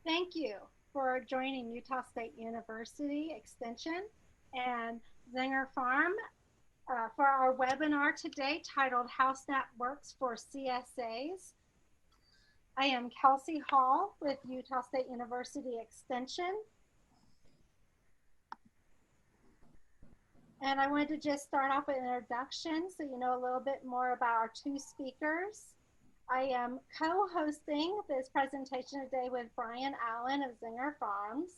Thank you for joining Utah State University Extension and Zinger Farm for our webinar today titled How SNAP Works for CSAs. I am Kelsey Hall with Utah State University Extension. And I wanted to just start off with an introduction so you know a little bit more about our two speakers. I am co-hosting this presentation today with Brian Allen of Zinger Farms.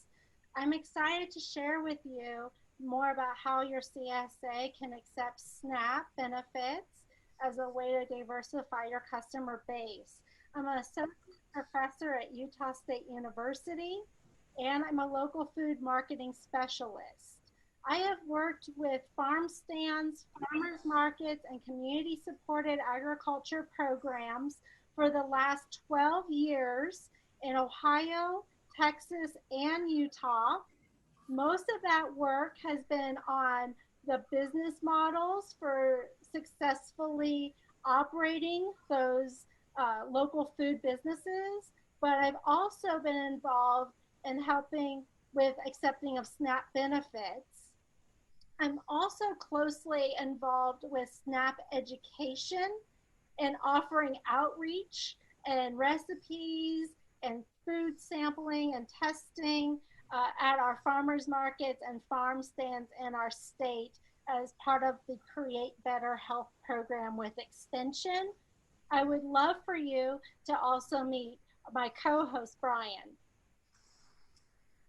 I'm excited to share with you more about how your CSA can accept SNAP benefits as a way to diversify your customer base. I'm an associate professor at Utah State University, and I'm a local food marketing specialist. I have worked with farm stands, farmers markets, and community supported agriculture programs for the last 12 years in Ohio, Texas, and Utah. Most of that work has been on the business models for successfully operating those local food businesses, but I've also been involved in helping with accepting of SNAP benefits. I'm also closely involved with SNAP education and offering outreach and recipes and food sampling and testing at our farmers markets and farm stands in our state as part of the Create Better Health program with Extension. I would love for you to also meet my co-host, Brian.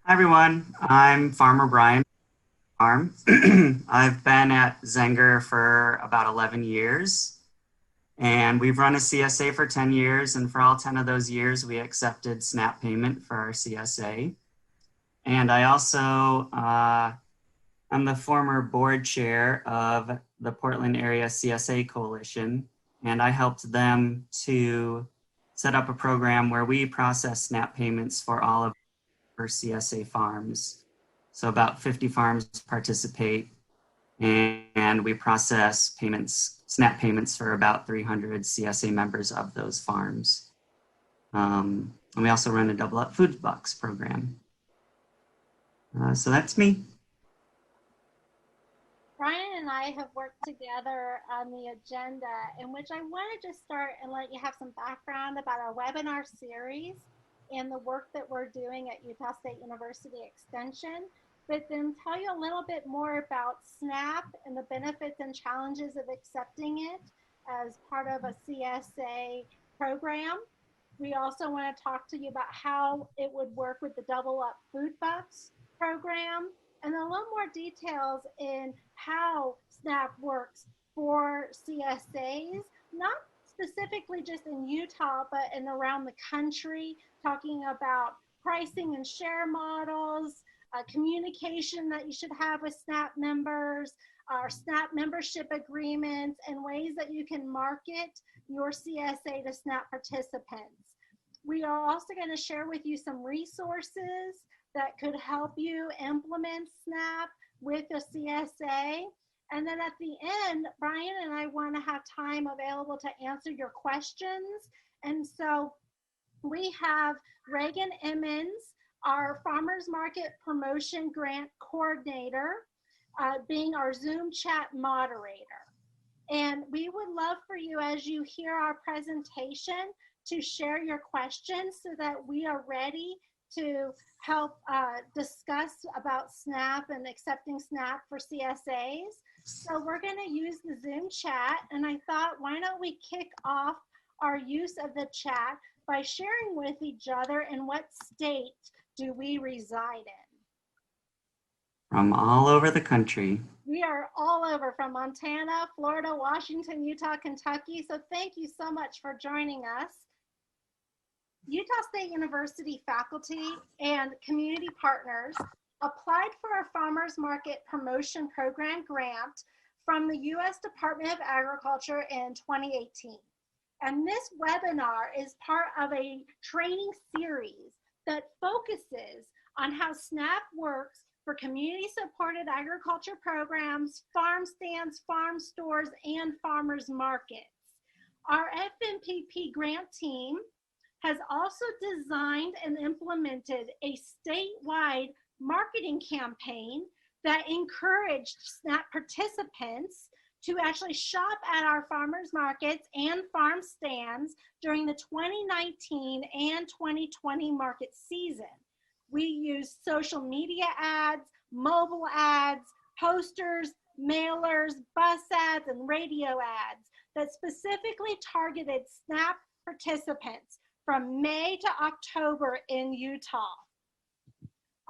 Hi everyone, I'm Farmer Brian Farm. I've been at Zenger for about 11 years, and we've run a CSA for 10 years, and for all 10 of those years, we accepted SNAP payment for our CSA. And I also am the former board chair of the Portland Area CSA Coalition, and I helped them to set up a program where we process SNAP payments for all of our CSA farms. So about 50 farms participate, and we process payments, SNAP payments for about 300 CSA members of those farms. And we also run a double up food box program. So that's me. Brian and I have worked together on the agenda, in which I want to just start and let you have some background about our webinar series and the work that we're doing at Utah State University Extension, but then tell you a little bit more about SNAP and the benefits and challenges of accepting it as part of a CSA program. We also want to talk to you about how it would work with the Double Up Food Bucks program and a little more details in how SNAP works for CSAs, not specifically just in Utah, but in around the country, talking about pricing and share models, communication that you should have with SNAP members, our SNAP membership agreements, and ways that you can market your CSA to SNAP participants. We are also going to share with you some resources that could help you implement SNAP with a CSA. And then at the end, Brian and I want to have time available to answer your questions. And so we have Reagan Emmons, our Farmers Market Promotion Grant Coordinator, being our Zoom chat moderator. And we would love for you, as you hear our presentation, to share your questions so that we are ready to help discuss about SNAP and accepting SNAP for CSAs. So we're going to use the Zoom chat, and I thought, why don't we kick off our use of the chat by sharing with each other in what state do we reside in. From all over the country. We are all over, from Montana, Florida, Washington, Utah, Kentucky. So thank you so much for joining us. Utah State University faculty and community partners applied for a farmers market promotion program grant from the U.S. Department of Agriculture in 2018. And this webinar is part of a training series that focuses on how SNAP works for community-supported agriculture programs, farm stands, farm stores, and farmers markets. Our FMPP grant team has also designed and implemented a statewide marketing campaign that encouraged SNAP participants to actually shop at our farmers markets and farm stands during the 2019 and 2020 market season. We used social media ads, mobile ads, posters, mailers, bus ads, and radio ads that specifically targeted SNAP participants from May to October in Utah.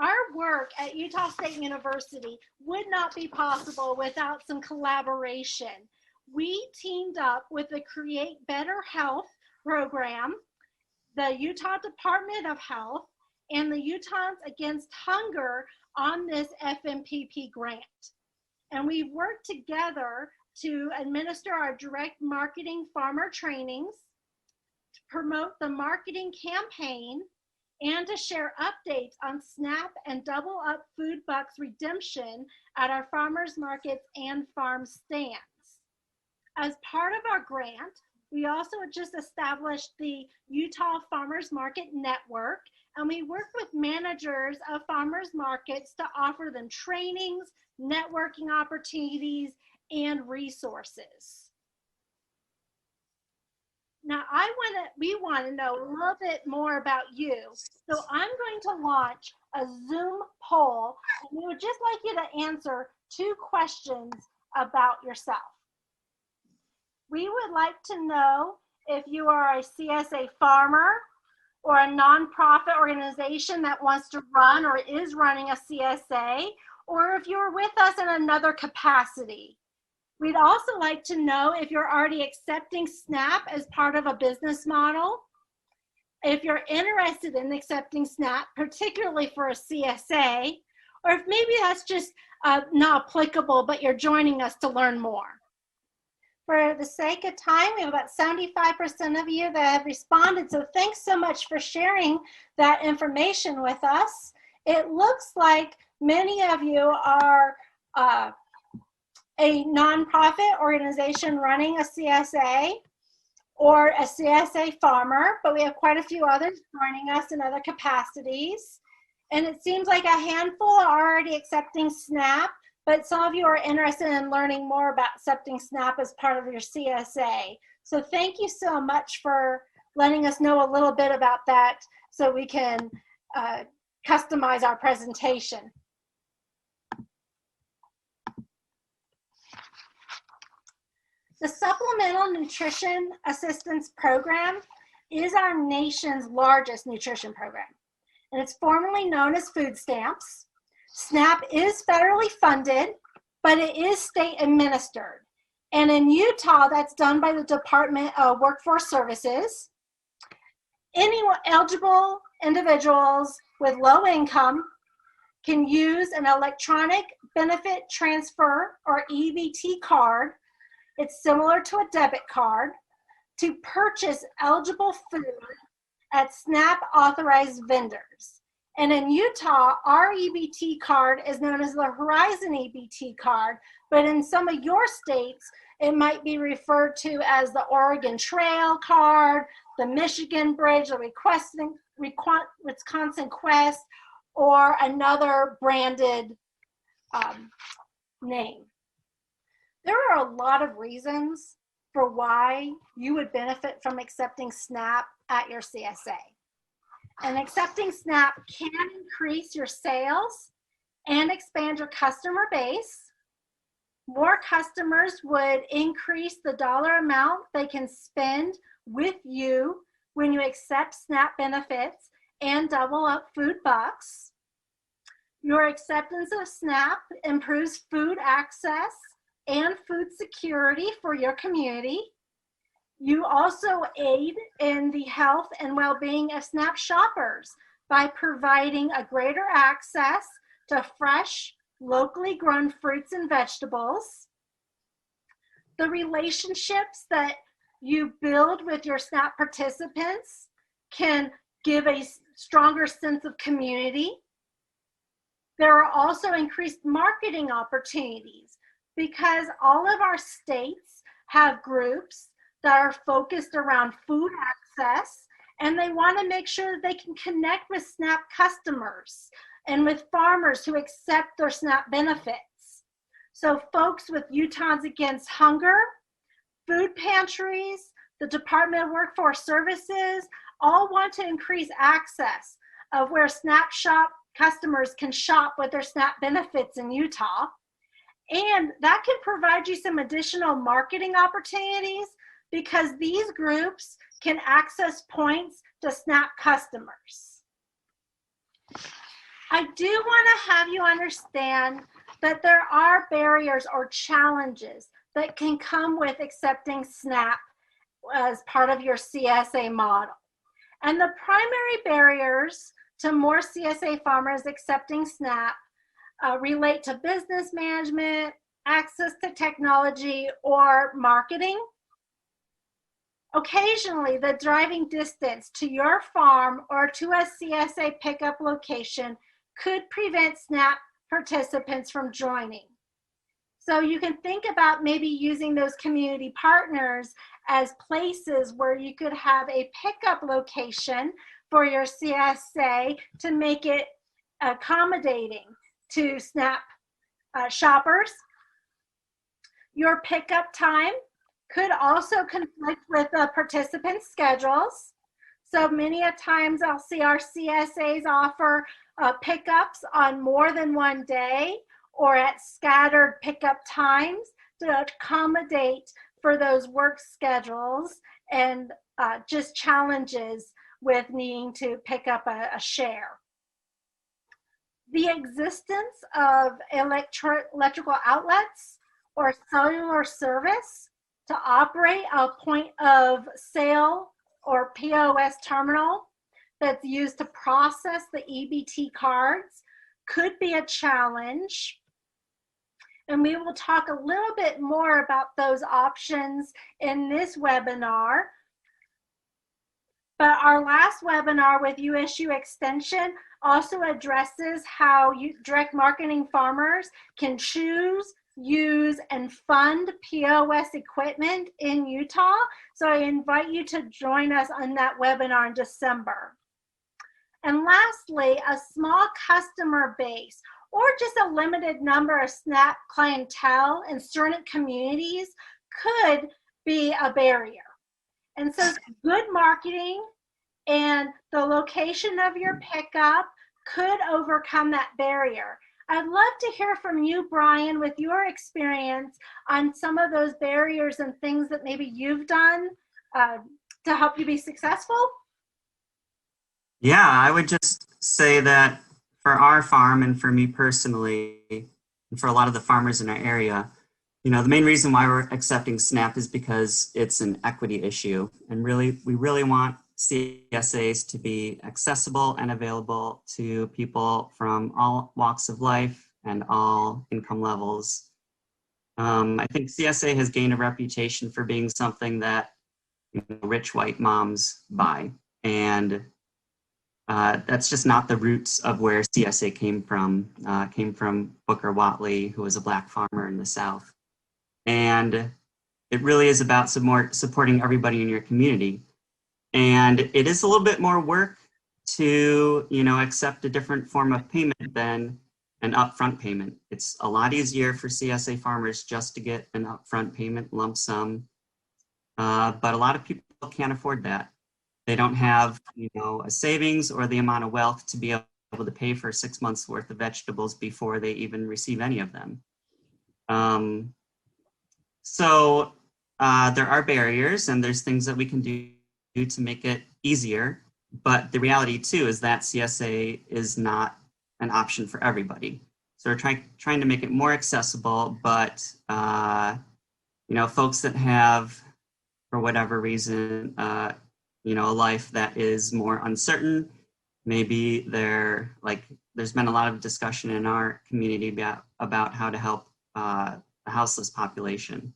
Our work at Utah State University would not be possible without some collaboration. We teamed up with the Create Better Health program, the Utah Department of Health, and the Utahns Against Hunger on this FMPP grant. And we've worked together to administer our direct marketing farmer trainings, to promote the marketing campaign, and to share updates on SNAP and Double Up Food Bucks redemption at our farmers markets and farm stands. As part of our grant, we also just established the Utah Farmers Market Network, and we work with managers of farmers markets to offer them trainings, networking opportunities, and resources. Now, we want to know a little bit more about you. So I'm going to launch a Zoom poll, and we would just like you to answer 2 questions about yourself. We would like to know if you are a CSA farmer or a nonprofit organization that wants to run or is running a CSA, or if you're with us in another capacity. We'd also like to know if you're already accepting SNAP as part of a business model, if you're interested in accepting SNAP, particularly for a CSA, or if maybe that's just not applicable, but you're joining us to learn more. For the sake of time, we have about 75% of you that have responded, so thanks so much for sharing that information with us. It looks like many of you are a nonprofit organization running a CSA or a CSA farmer, but we have quite a few others joining us in other capacities. And it seems like a handful are already accepting SNAP, but some of you are interested in learning more about accepting SNAP as part of your CSA. So thank you so much for letting us know a little bit about that so we can customize our presentation. The Supplemental Nutrition Assistance Program is our nation's largest nutrition program, and it's formerly known as food stamps. SNAP is federally funded, but it is state administered. And in Utah, that's done by the Department of Workforce Services. Any eligible individuals with low income can use an electronic benefit transfer or EBT card. It's similar to a debit card to purchase eligible food at SNAP authorized vendors. And in Utah, our EBT card is known as the Horizon EBT card, but in some of your states, it might be referred to as the Oregon Trail card, the Michigan Bridge, the Wisconsin Quest, or another branded name. There are a lot of reasons for why you would benefit from accepting SNAP at your CSA. And accepting SNAP can increase your sales and expand your customer base. More customers would increase the dollar amount they can spend with you when you accept SNAP benefits and Double Up Food Bucks. Your acceptance of SNAP improves food access and food security for your community. You also aid in the health and well-being of SNAP shoppers by providing a greater access to fresh, locally grown fruits and vegetables. The relationships that you build with your SNAP participants can give a stronger sense of community. There are also increased marketing opportunities because all of our states have groups that are focused around food access And they want to make sure that they can connect with SNAP customers and with farmers who accept their SNAP benefits. So folks with Utahns Against Hunger, food pantries, the Department of Workforce Services, all want to increase access of where SNAP shop customers can shop with their SNAP benefits in Utah. And that can provide you some additional marketing opportunities because these groups can access points to SNAP customers. I do want to have you understand that there are barriers or challenges that can come with accepting SNAP as part of your CSA model. And the primary barriers to more CSA farmers accepting SNAP relate to business management, access to technology, or marketing. Occasionally, the driving distance to your farm or to a CSA pickup location could prevent SNAP participants from joining. So you can think about maybe using those community partners as places where you could have a pickup location for your CSA to make it accommodating to SNAP shoppers. Your pickup time could also conflict with the participants' schedules. So many a times I'll see our CSAs offer pickups on more than one day or at scattered pickup times to accommodate for those work schedules and just challenges with needing to pick up a share. The existence of electrical outlets or cellular service to operate a point of sale or POS terminal that's used to process the EBT cards could be a challenge. And we will talk a little bit more about those options in this webinar. But our last webinar with USU Extension also addresses how direct marketing farmers can choose, use, and fund POS equipment in Utah. So I invite you to join us on that webinar in December. And lastly, a small customer base or just a limited number of SNAP clientele in certain communities could be a barrier. And so good marketing and the location of your pickup could overcome that barrier. I'd love to hear from you, Brian, with your experience on some of those barriers and things that maybe you've done to help you be successful. Yeah, I would just say that for our farm and for me personally, and for a lot of the farmers in our area, you know, the main reason why we're accepting SNAP is because it's an equity issue. And really, we really want CSAs to be accessible and available to people from all walks of life and all income levels. I think CSA has gained a reputation for being something that rich white moms buy. And that's just not the roots of where CSA came from. Came from Booker Watley, who was a Black farmer in the South. And it really is about supporting everybody in your community. And it is a little bit more work to, accept a different form of payment than an upfront payment. It's a lot easier for CSA farmers just to get an upfront payment lump sum. But a lot of people can't afford that. They don't have, a savings or the amount of wealth to be able to pay for 6 months worth of vegetables before they even receive any of them. So there are barriers and there's things that we can do to make it easier. But the reality too is that CSA is not an option for everybody. So we're trying to make it more accessible, but folks that have, for whatever reason, a life that is more uncertain. Maybe there's been a lot of discussion in our community about how to help the houseless population.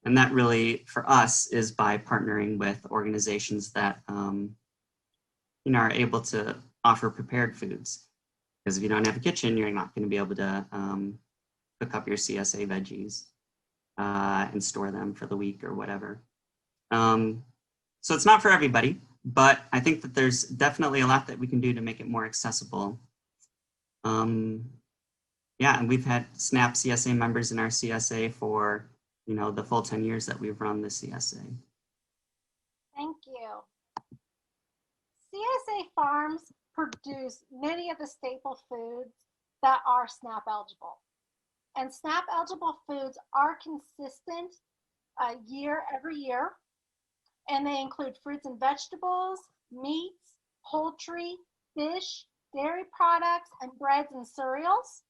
And that really, for us, is by partnering with organizations that, are able to offer prepared foods. Because if you don't have a kitchen, you're not going to be able to cook up your CSA veggies and store them for the week or whatever. So it's not for everybody. But I think that there's definitely a lot that we can do to make it more accessible. Yeah, and we've had SNAP CSA members in our CSA for, the full 10 years that we've run the CSA. Thank you. CSA farms produce many of the staple foods that are SNAP eligible. And SNAP eligible foods are consistent every year. And they include fruits and vegetables, meats, poultry, fish, dairy products, and breads and cereals.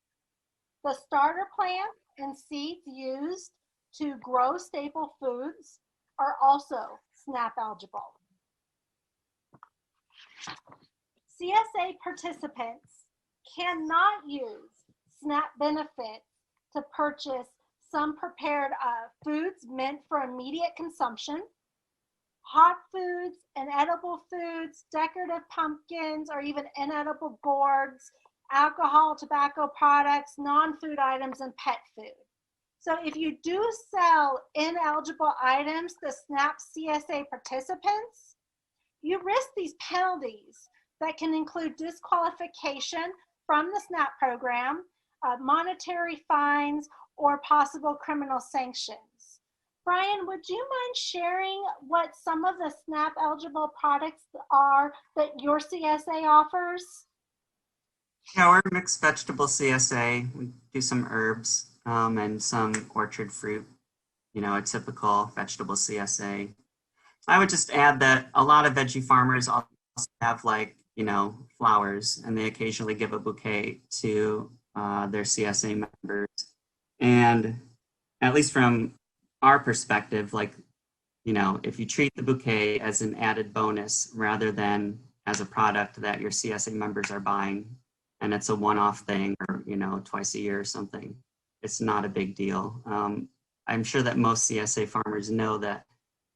The starter plants and seeds used to grow staple foods are also SNAP eligible. CSA participants cannot use SNAP benefits to purchase some prepared foods meant for immediate consumption, hot foods, inedible foods, decorative pumpkins, or even inedible gourds, alcohol, tobacco products, non-food items, and pet food. So if you do sell ineligible items to SNAP CSA participants, you risk these penalties that can include disqualification from the SNAP program, monetary fines, or possible criminal sanctions. Brian, would you mind sharing what some of the SNAP eligible products are that your CSA offers? Yeah, we're a mixed vegetable CSA. We do some herbs and some orchard fruit, a typical vegetable CSA. I would just add that a lot of veggie farmers also have flowers, and they occasionally give a bouquet to their CSA members. And at least from our perspective, if you treat the bouquet as an added bonus rather than as a product that your CSA members are buying, and it's a one-off thing or, twice a year or something, it's not a big deal. I'm sure that most CSA farmers know that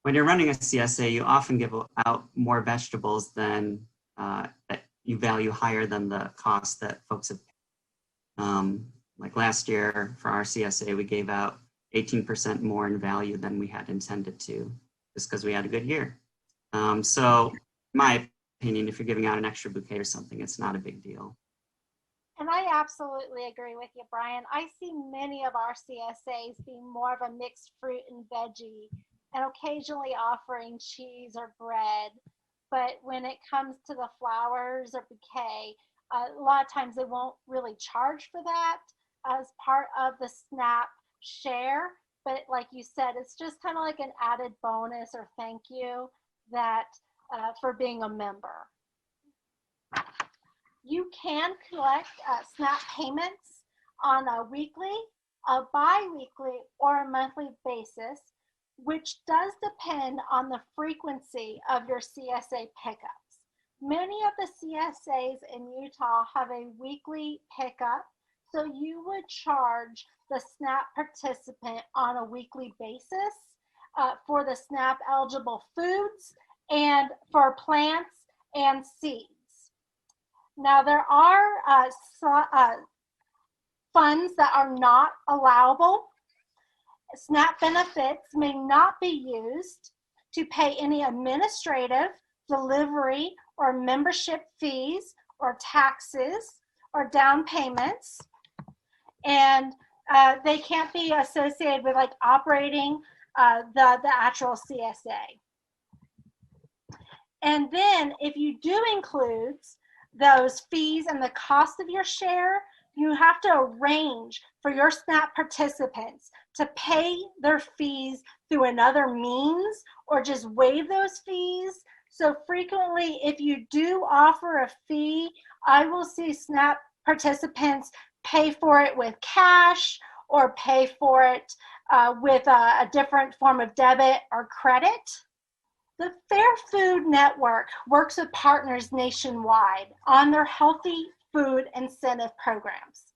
when you're running a CSA, you often give out more vegetables than that you value higher than the cost that folks have paid. Like last year for our CSA, we gave out 18% more in value than we had intended to, just because we had a good year. So in my opinion, if you're giving out an extra bouquet or something, it's not a big deal. And I absolutely agree with you, Brian. I see many of our CSAs being more of a mixed fruit and veggie and occasionally offering cheese or bread. But when it comes to the flowers or bouquet, a lot of times they won't really charge for that as part of the SNAP share. But like you said, it's just kind of like an added bonus or thank you that for being a member. You can collect SNAP payments on a weekly, a bi-weekly, or a monthly basis, which does depend on the frequency of your CSA pickups. Many of the CSAs in Utah have a weekly pickup, so you would charge the SNAP participant on a weekly basis for the SNAP eligible foods and for plants and seeds. Now, there are funds that are not allowable. SNAP benefits may not be used to pay any administrative, delivery, or membership fees, or taxes, or down payments. And they can't be associated with operating the actual CSA. And then if you do include those fees and the cost of your share, you have to arrange for your SNAP participants to pay their fees through another means or just waive those fees. So frequently, if you do offer a fee, I will see SNAP participants pay for it with cash or pay for it with a different form of debit or credit. The Fair Food Network works with partners nationwide on their healthy food incentive programs.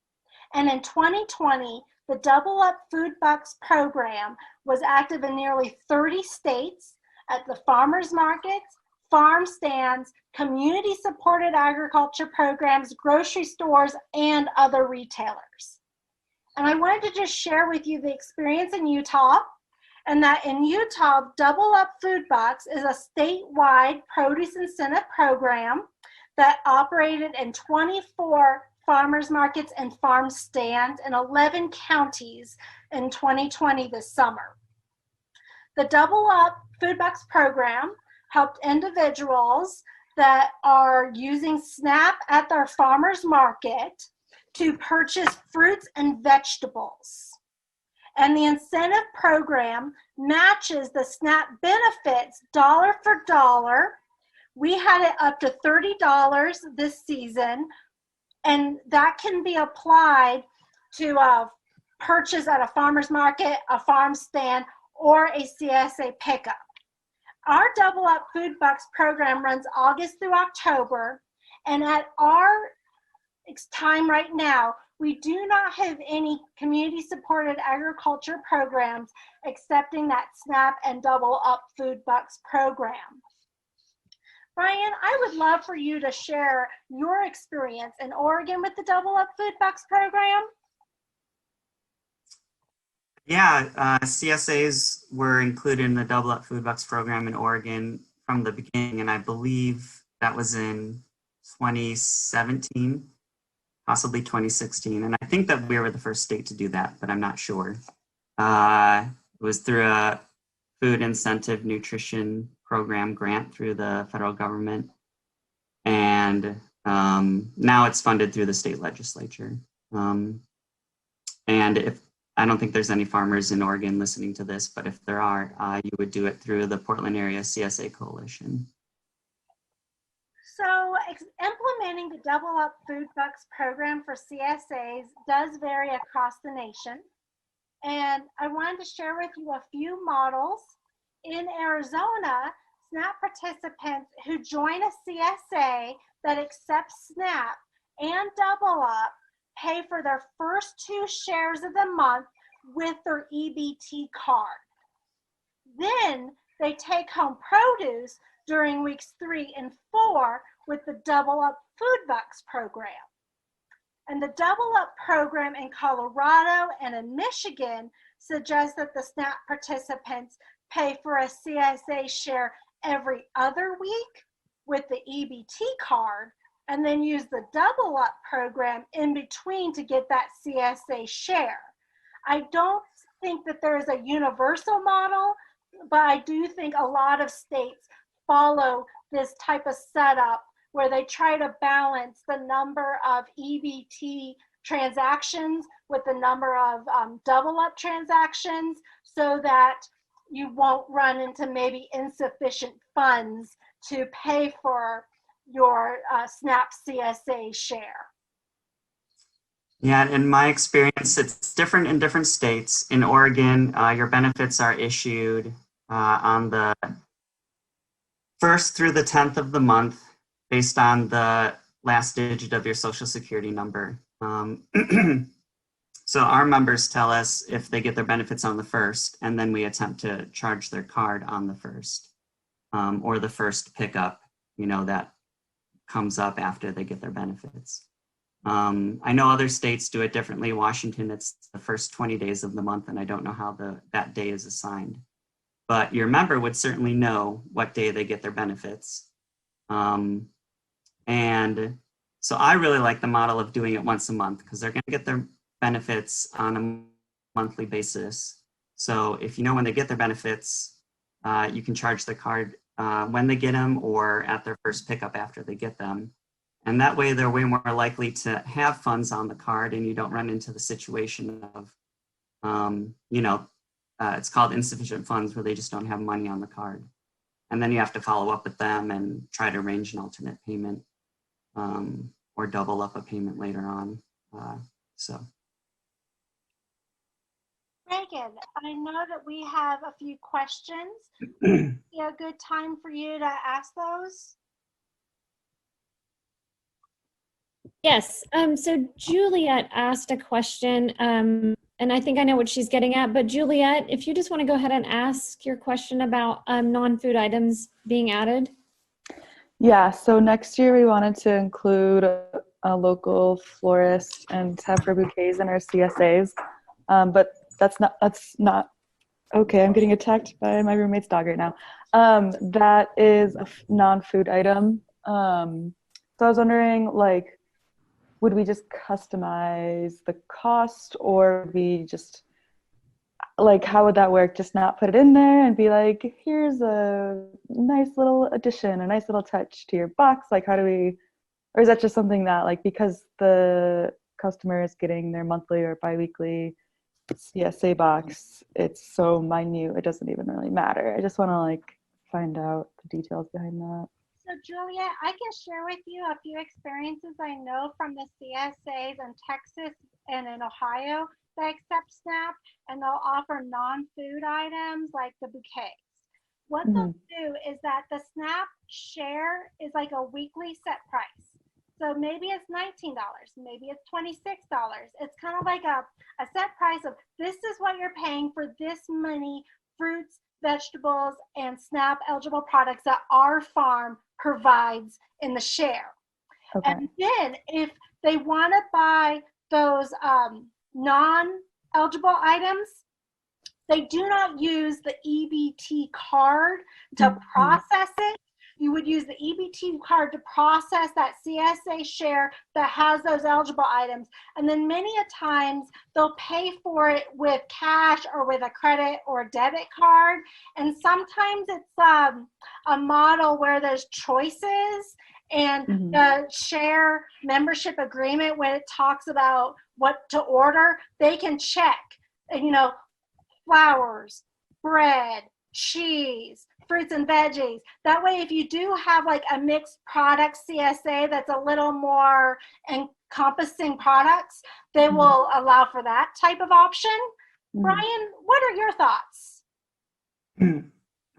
And in 2020, the Double Up Food Bucks program was active in nearly 30 states at the farmers markets, farm stands, community-supported agriculture programs, grocery stores, and other retailers. And I wanted to just share with you the experience in Utah And that in Utah, Double Up Food Bucks is a statewide produce incentive program that operated in 24 farmers markets and farm stands in 11 counties in 2020 this summer. The Double Up Food Bucks program helped individuals that are using SNAP at their farmers market to purchase fruits and vegetables. And the incentive program matches the SNAP benefits dollar for dollar. We had it up to $30 this season, and that can be applied to a purchase at a farmer's market, a farm stand, or a CSA pickup. Our Double Up Food Bucks program runs August through October, and at our time right now, we do not have any community-supported agriculture programs excepting that SNAP and Double Up Food Bucks program. Brian, I would love for you to share your experience in Oregon with the Double Up Food Bucks program. Yeah, CSAs were included in the Double Up Food Bucks program in Oregon from the beginning, and I believe that was in 2017. Possibly 2016. And I think that we were the first state to do that, but I'm not sure. It was through a food incentive nutrition program grant through the federal government. And now it's funded through the state legislature. And if I don't think there's any farmers in Oregon listening to this, but if there are, you would do it through the Portland Area CSA Coalition. So implementing the Double Up Food Bucks program for CSAs does vary across the nation. And I wanted to share with you a few models. In Arizona, SNAP participants who join a CSA that accepts SNAP and Double Up pay for their first 2 shares of the month with their EBT card. Then they take home produce during weeks 3 and 4 with the Double Up Food Bucks program. And the Double Up program in Colorado and in Michigan suggests that the SNAP participants pay for a CSA share every other week with the EBT card, and then use the Double Up program in between to get that CSA share. I don't think that there is a universal model, but I do think a lot of states follow this type of setup where they try to balance the number of EBT transactions with the number of Double Up transactions so that you won't run into maybe insufficient funds to pay for your SNAP CSA share. Yeah, in my experience, it's different in different states. In Oregon, your benefits are issued on the 1st through the 10th of the month based on the last digit of your social security number. So our members tell us if they get their benefits on the 1st, and then we attempt to charge their card on the 1st, or the first pickup, that comes up after they get their benefits. I know other states do it differently. Washington, it's the first 20 days of the month, and I don't know how that day is assigned. But your member would certainly know what day they get their benefits. And so I really like the model of doing it once a month because they're going to get their benefits on a monthly basis. So if you know when they get their benefits, you can charge their card when they get them or at their first pickup after they get them. And that way they're way more likely to have funds on the card and you don't run into the situation of, it's called insufficient funds where they just don't have money on the card. And then you have to follow up with them and try to arrange an alternate payment or double up a payment later on. Megan, I know that we have a few questions. A good time for you to ask those? Yes. So Juliet asked a question, and I think I know what she's getting at. But Juliet, if you just want to go ahead and ask your question about non-food items being added. Yeah. So next year we wanted to include a local florist and have her bouquets in our CSAs, but that's not Okay, I'm getting attacked by my roommate's dog right now. That is a non-food item. So I was wondering, like, would we just customize the cost, or would we just, like, how would that work? Just not put it in there and be like, here's a nice little addition, a nice little touch to your box. Like, how do we, or is that just something that, like, because the customer is getting their monthly or biweekly CSA box, it's so minute, it doesn't even really matter. I just want to, like, find out the details behind that. So Julia, I can share with you a few experiences I know from the CSAs in Texas and in Ohio that accept SNAP, and they'll offer non-food items like the bouquets. What they'll do is that the SNAP share is like a weekly set price. So maybe it's $19, maybe it's $26. It's kind of like a set price of this is what you're paying for this many fruits, vegetables, and SNAP eligible products that our farm provides in the share. Okay. And then if they want to buy those non-eligible items, they do not use the EBT card to process it. You would use the EBT card to process that CSA share that has those eligible items. And then many a times they'll pay for it with cash or with a credit or a debit card. And sometimes it's a model where there's choices, and the share membership agreement, when it talks about what to order, they can check, you know, flowers, bread, cheese, fruits and veggies. That way, if you do have like a mixed product CSA that's a little more encompassing products, they will allow for that type of option. Brian, what are your thoughts?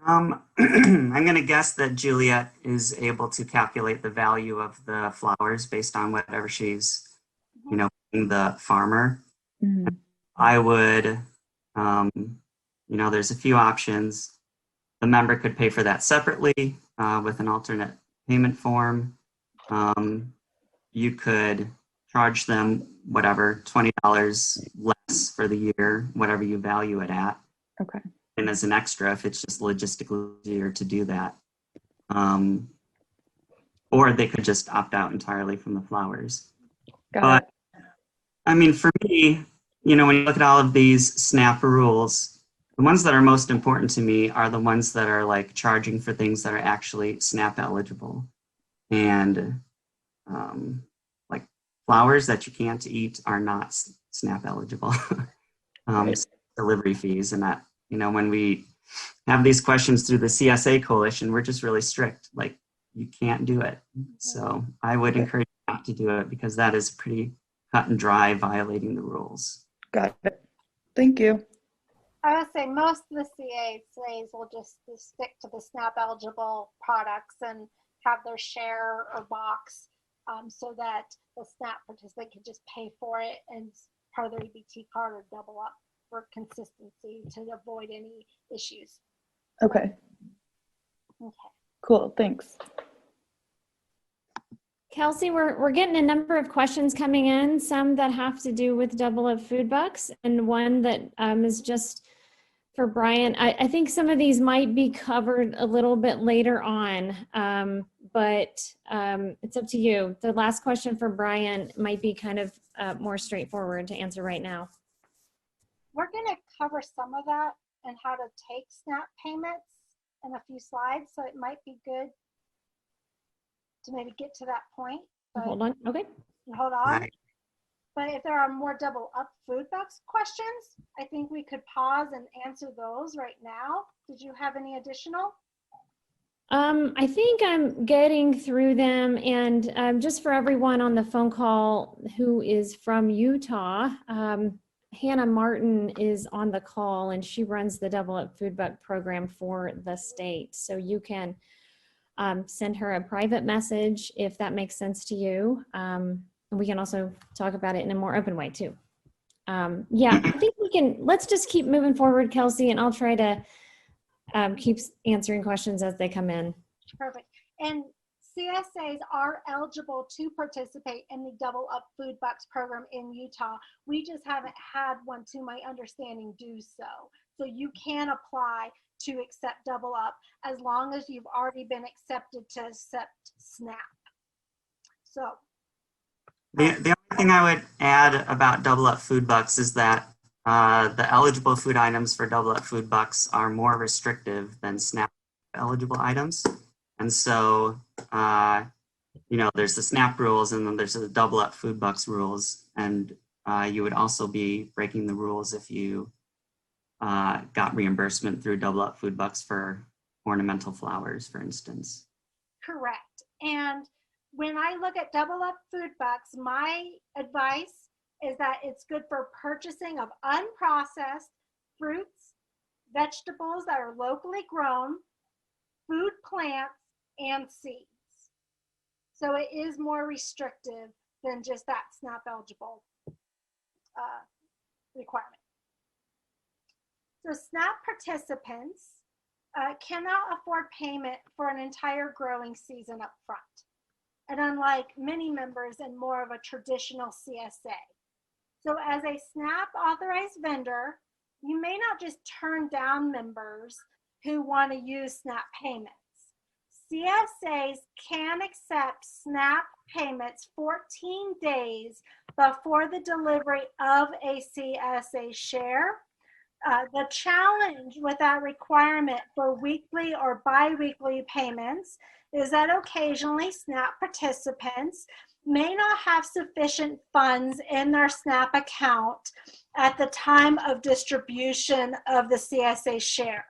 I'm going to guess that Juliet is able to calculate the value of the flowers based on whatever she's, paying the farmer. I would, there's a few options. The member could pay for that separately with an alternate payment form. You could charge them whatever, $20 less for the year, whatever you value it at. Okay. And as an extra, if it's just logistically easier to do that. Or they could just opt out entirely from the flowers. Got it. I mean, for me, when you look at all of these SNAP rules, the ones that are most important to me are the ones that are like charging for things that are actually SNAP eligible. And like flowers that you can't eat are not SNAP eligible. Right. Delivery fees and that, when we have these questions through the CSA coalition, we're just really strict. Like, you can't do it. So I would encourage you not to do it, because that is pretty cut and dry violating the rules. Got it. Thank you. I would say most of the CSAs will just stick to the SNAP eligible products and have their share or box so that the SNAP participant can just pay for it and part of their EBT card or double up for consistency to avoid any issues. Okay. Okay. Cool. Thanks. Kelsey, we're getting a number of questions coming in, some that have to do with double up food bucks, and one that is just for Brian. I think some of these might be covered a little bit later on, but it's up to you. The last question for Brian might be kind of more straightforward to answer right now. We're going to cover some of that and how to take SNAP payments in a few slides, so it might be good to maybe get to that point. Hold on. Okay. Hold on. Right. But if there are more double up food bucks questions, I think we could pause and answer those right now. Did you have any additional? I think I'm getting through them, and just for everyone on the phone call who is from Utah, Hannah Martin is on the call, and she runs the Double Up Food Buck program for the state. So you can send her a private message if that makes sense to you. And we can also talk about it in a more open way too. Yeah, I think let's just keep moving forward, Kelsey, and I'll try to keep answering questions as they come in. Perfect. And CSAs are eligible to participate in the Double Up Food Bucks program in Utah. We just haven't had one, to my understanding, do so. So you can apply to accept double up as long as you've already been accepted to accept SNAP. So The only thing I would add about double up food bucks is that the eligible food items for double up food bucks are more restrictive than SNAP eligible items. And so, there's the SNAP rules and then there's the double up food bucks rules. And you would also be breaking the rules if you got reimbursement through double up food bucks for ornamental flowers, for instance. correct. And when I look at double up food bucks, my advice is that it's good for purchasing of unprocessed fruits, vegetables that are locally grown, food plants, and seeds. So it is more restrictive than just that SNAP eligible requirement. So SNAP participants cannot afford payment for an entire growing season up front. And unlike many members in more of a traditional CSA. So as a SNAP authorized vendor, you may not just turn down members who want to use SNAP payments. CSAs can accept SNAP payments 14 days before the delivery of a CSA share. The challenge with that requirement for weekly or biweekly payments is that occasionally SNAP participants may not have sufficient funds in their SNAP account at the time of distribution of the CSA share.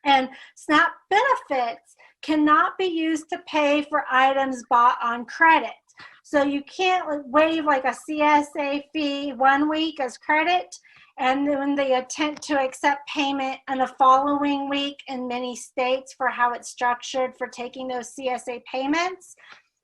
And SNAP benefits cannot be used to pay for items bought on credit. So you can't waive like a CSA fee 1 week as credit and then they attempt to accept payment in the following week in many states for how it's structured for taking those CSA payments,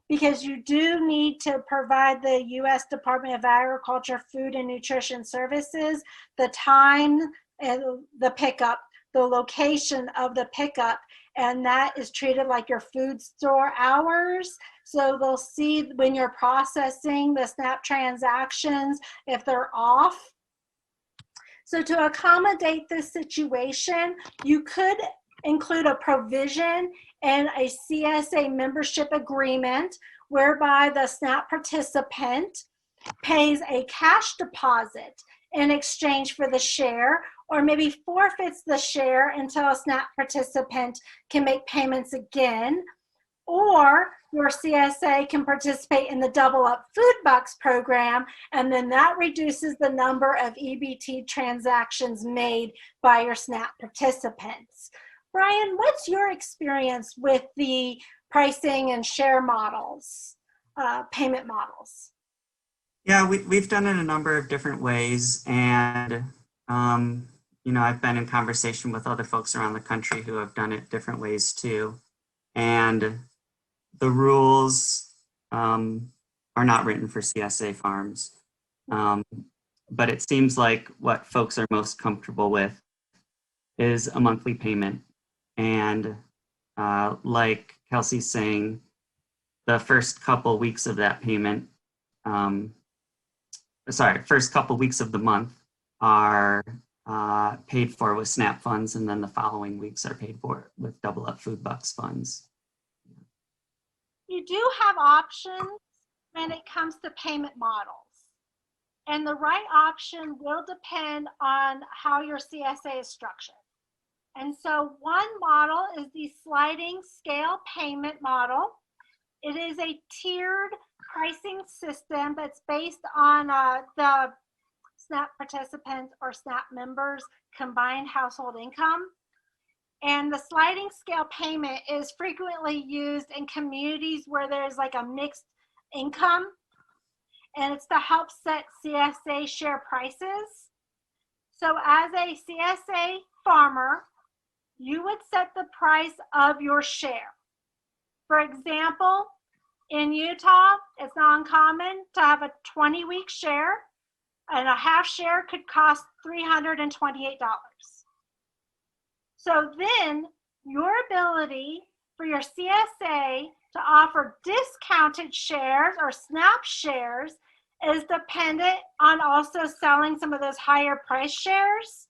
because you do need to provide the U.S. Department of Agriculture Food and Nutrition Services the time and the pickup, the location of the pickup, and that is treated like your food store hours. So they'll see when you're processing the SNAP transactions if they're off. So to accommodate this situation, you could include a provision in a CSA membership agreement whereby the SNAP participant pays a cash deposit in exchange for the share, or maybe forfeits the share until a SNAP participant can make payments again, or your CSA can participate in the Double Up Food Bucks program, and then that reduces the number of EBT transactions made by your SNAP participants. Brian, what's your experience with the pricing and share models, payment models? Yeah, we've done it a number of different ways, and I've been in conversation with other folks around the country who have done it different ways too. And the rules are not written for CSA farms, but it seems like what folks are most comfortable with is a monthly payment. And like Kelsey's saying, the first couple weeks of that payment, first couple weeks of the month are paid for with SNAP funds, and then the following weeks are paid for with Double Up Food Bucks funds. You do have options when it comes to payment models. And the right option will depend on how your CSA is structured. And so one model is the sliding scale payment model. It is a tiered pricing system that's based on the SNAP participants or SNAP members' combined household income. And the sliding scale payment is frequently used in communities where there's like a mixed income, and it's to help set CSA share prices. So as a CSA farmer, you would set the price of your share. For example, in Utah, it's not uncommon to have a 20-week share, and a half share could cost $328. So then your ability for your CSA to offer discounted shares or SNAP shares is dependent on also selling some of those higher price shares.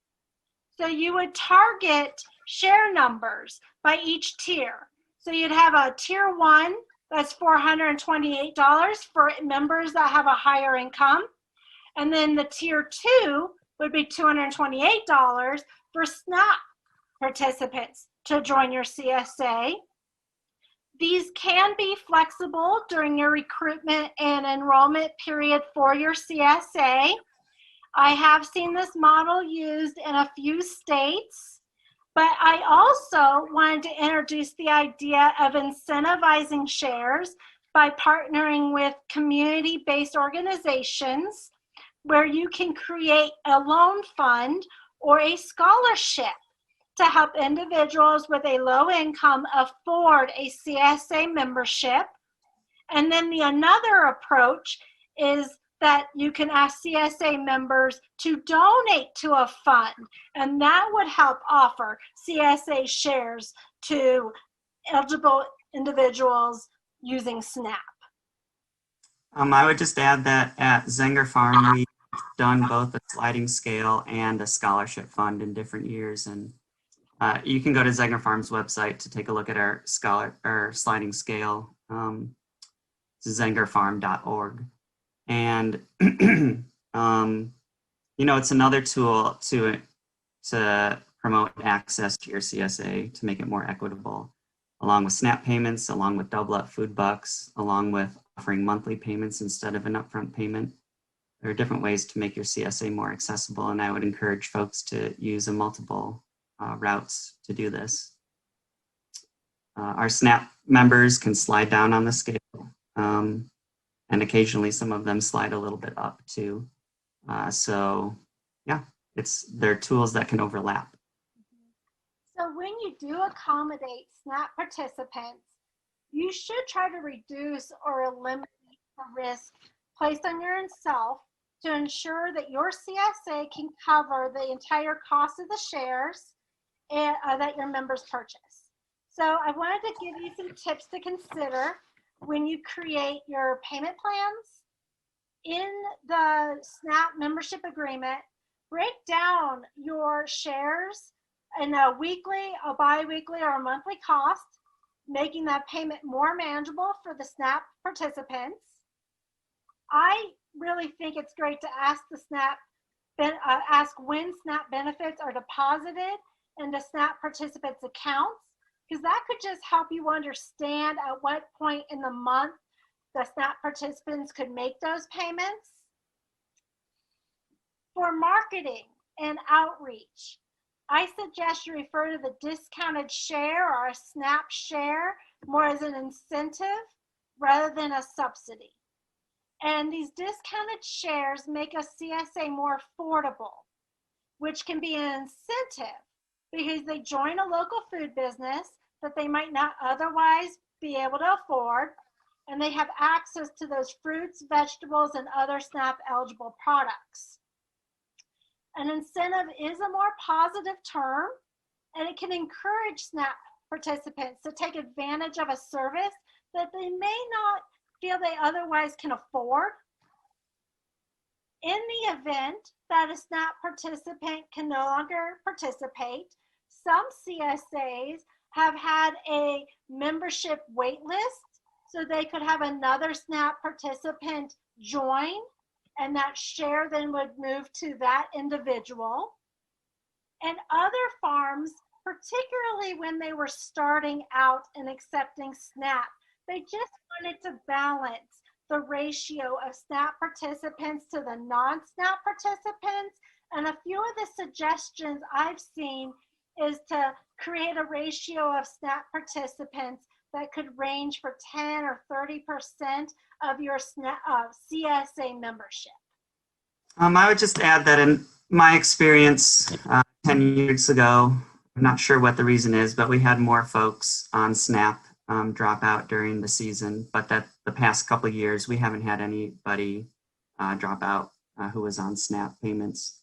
So you would target share numbers by each tier. So you'd have a tier 1 that's $428 for members that have a higher income. And then the tier 2 would be $228 for SNAP participants to join your CSA. These can be flexible during your recruitment and enrollment period for your CSA. I have seen this model used in a few states, but I also wanted to introduce the idea of incentivizing shares by partnering with community-based organizations where you can create a loan fund or a scholarship to help individuals with a low income afford a CSA membership. And then another approach is that you can ask CSA members to donate to a fund, and that would help offer CSA shares to eligible individuals using SNAP. I would just add that at Zenger Farm, we've done both a sliding scale and a scholarship fund in different years. And you can go to Zenger Farm's website to take a look at our sliding scale. It's zengerfarm.org. And, you know, it's another tool to promote access to your CSA to make it more equitable, along with SNAP payments, along with double up food bucks, along with offering monthly payments instead of an upfront payment. There are different ways to make your CSA more accessible, and I would encourage folks to use a multiple routes to do this. Our SNAP members can slide down on the scale, and occasionally some of them slide a little bit up too. So yeah, there are tools that can overlap. So when you do accommodate SNAP participants, you should try to reduce or eliminate the risk placed on yourself to ensure that your CSA can cover the entire cost of the shares that your members purchase. So I wanted to give you some tips to consider when you create your payment plans. In the SNAP membership agreement, break down your shares in a weekly, a bi-weekly, or a monthly cost, making that payment more manageable for the SNAP participants. I really think it's great to ask ask when SNAP benefits are deposited into SNAP participants' accounts, because that could just help you understand at what point in the month the SNAP participants could make those payments. For marketing and outreach, I suggest you refer to the discounted share or a SNAP share more as an incentive rather than a subsidy. And these discounted shares make a CSA more affordable, which can be an incentive because they join a local food business that they might not otherwise be able to afford, and they have access to those fruits, vegetables, and other SNAP eligible products. An incentive is a more positive term, and it can encourage SNAP participants to take advantage of a service that they may not feel they otherwise can afford. In the event that a SNAP participant can no longer participate, some CSAs have had a membership wait list, so they could have another SNAP participant join, and that share then would move to that individual. And other farms, particularly when they were starting out and accepting SNAP, they just wanted to balance the ratio of SNAP participants to the non-SNAP participants. And a few of the suggestions I've seen is to create a ratio of SNAP participants that could range for 10 or 30% of your CSA membership. I would just add that in my experience 10 years ago, I'm not sure what the reason is, but we had more folks on SNAP drop out during the season, but that the past couple of years, we haven't had anybody drop out who was on SNAP payments.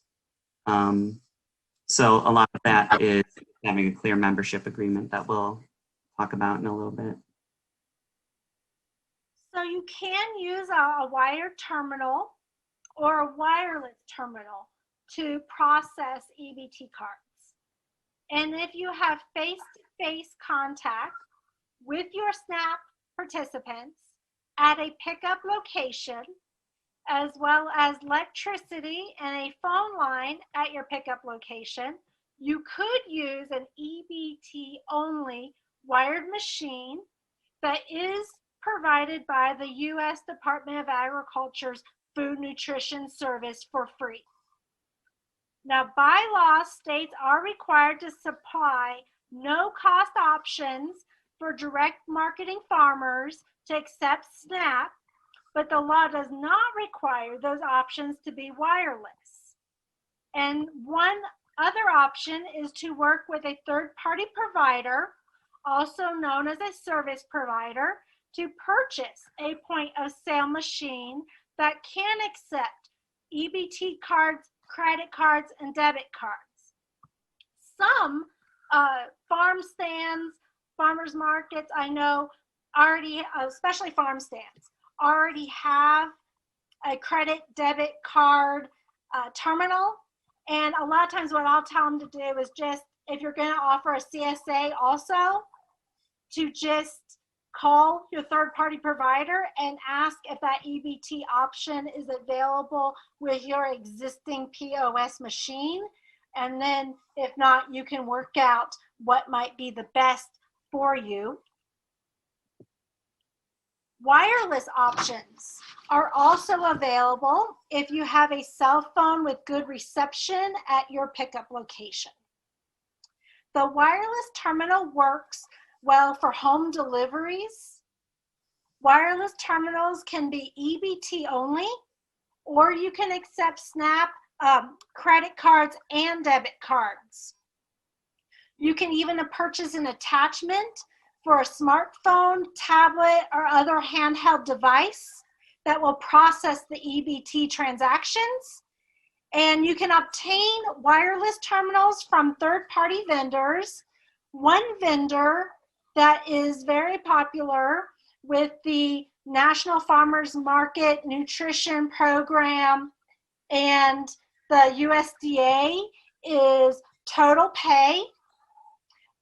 So a lot of that is having a clear membership agreement that we'll talk about in a little bit. So you can use a wire terminal or a wireless terminal to process EBT cards. And if you have face-to-face contact with your SNAP participants at a pickup location, as well as electricity and a phone line at your pickup location, you could use an EBT only wired machine that is provided by the U.S. Department of Agriculture's Food Nutrition Service for free. Now, by law, states are required to supply no-cost options for direct marketing farmers to accept SNAP, but the law does not require those options to be wireless. And one other option is to work with a third-party provider, also known as a service provider, to purchase a point-of-sale machine that can accept EBT cards, credit cards, and debit cards. Some farm stands, farmers markets, I know already, especially farm stands, already have a credit debit card terminal. And a lot of times what I'll tell them to do is just, if you're going to offer a CSA also, to just call your third-party provider and ask if that EBT option is available with your existing POS machine. And then if not, you can work out what might be the best for you. Wireless options are also available if you have a cell phone with good reception at your pickup location. The wireless terminal works well for home deliveries. Wireless terminals can be EBT only, or you can accept SNAP credit cards and debit cards. You can even purchase an attachment for a smartphone, tablet, or other handheld device that will process the EBT transactions. And you can obtain wireless terminals from third-party vendors. One vendor that is very popular with the National Farmers Market Nutrition Program and the USDA is Total Pay.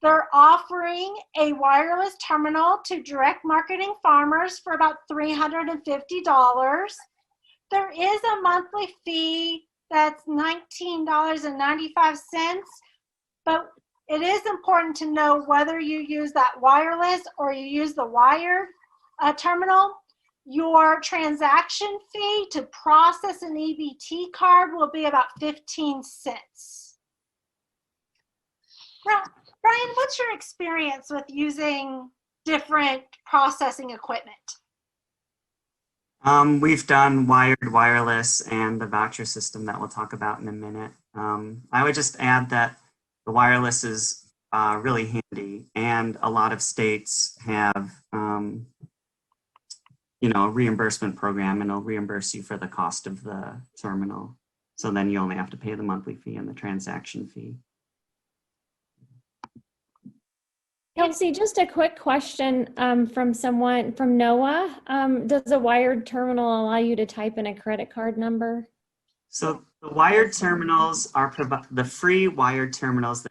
They're offering a wireless terminal to direct marketing farmers for about $350. There is a monthly fee that's $19.95, but it is important to know whether you use that wireless or you use the wired terminal. Your transaction fee to process an EBT card will be about 15 cents. Now, Brian, what's your experience with using different processing equipment? We've done wired, wireless, and the voucher system that we'll talk about in a minute. I would just add that the wireless is really handy, and a lot of states have, a reimbursement program, and it'll reimburse you for the cost of the terminal. So then you only have to pay the monthly fee and the transaction fee. Kelsey, just a quick question from Noah. Does a wired terminal allow you to type in a credit card number? So the wired terminals are the free wired terminals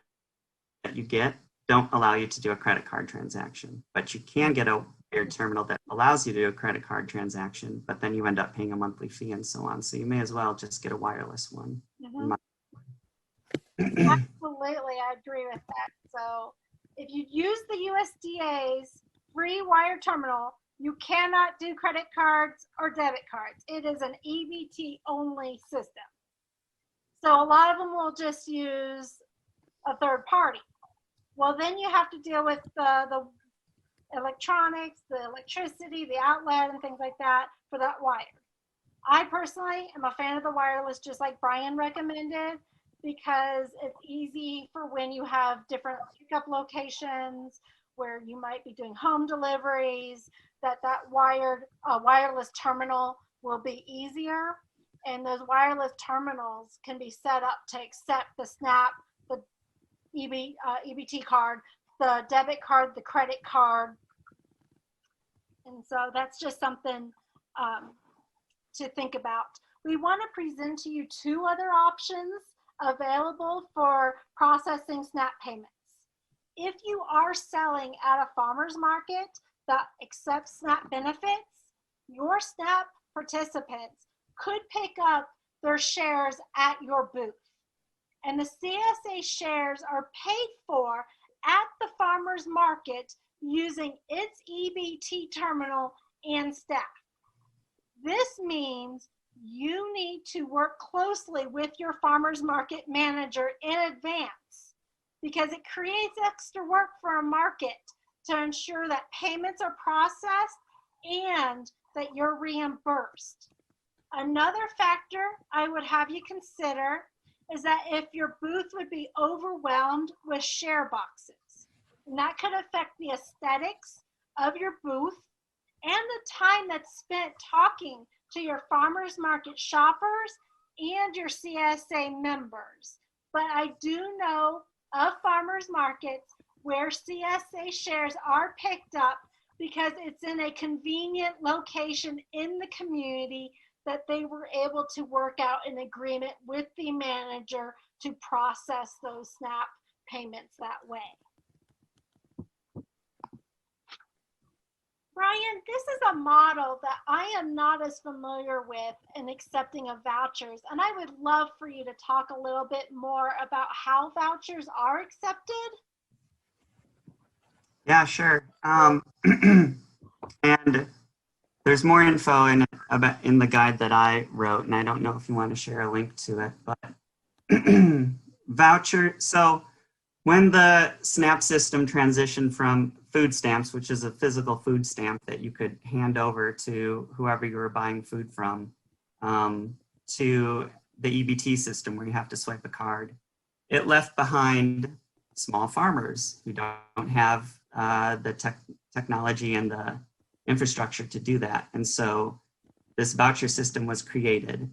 that you get don't allow you to do a credit card transaction, but you can get a wired terminal that allows you to do a credit card transaction, but then you end up paying a monthly fee and so on. So you may as well just get a wireless one. Mm-hmm. Absolutely, I agree with that. So if you use the USDA's free wire terminal, you cannot do credit cards or debit cards. It is an EBT only system. So a lot of them will just use a third party. Well, then you have to deal with the electronics, the electricity, the outlet, and things like that for that wire. I personally am a fan of the wireless, just like Brian recommended, because it's easy for when you have different pickup locations where you might be doing home deliveries, that wireless terminal will be easier. And those wireless terminals can be set up to accept the SNAP, the EBT card, the debit card, the credit card. And so that's just something to think about. We want to present to you two other options available for processing SNAP payments. If you are selling at a farmer's market that accepts SNAP benefits, your SNAP participants could pick up their shares at your booth. And the CSA shares are paid for at the farmer's market using its EBT terminal and staff. This means you need to work closely with your farmer's market manager in advance because it creates extra work for a market to ensure that payments are processed and that you're reimbursed. Another factor I would have you consider is that if your booth would be overwhelmed with share boxes, and that could affect the aesthetics of your booth and the time that's spent talking to your farmers market shoppers and your CSA members. But I do know of farmers markets where CSA shares are picked up because it's in a convenient location in the community that they were able to work out an agreement with the manager to process those SNAP payments that way. Brian, this is a model that I am not as familiar with in accepting of vouchers, and I would love for you to talk a little bit more about how vouchers are accepted. Yeah, sure. And there's more info in the guide that I wrote, and I don't know if you want to share a link to it, but voucher. So when the SNAP system transitioned from food stamps, which is a physical food stamp that you could hand over to whoever you were buying food from, to the EBT system where you have to swipe a card, it left behind small farmers who don't have the technology and the infrastructure to do that. And so this voucher system was created.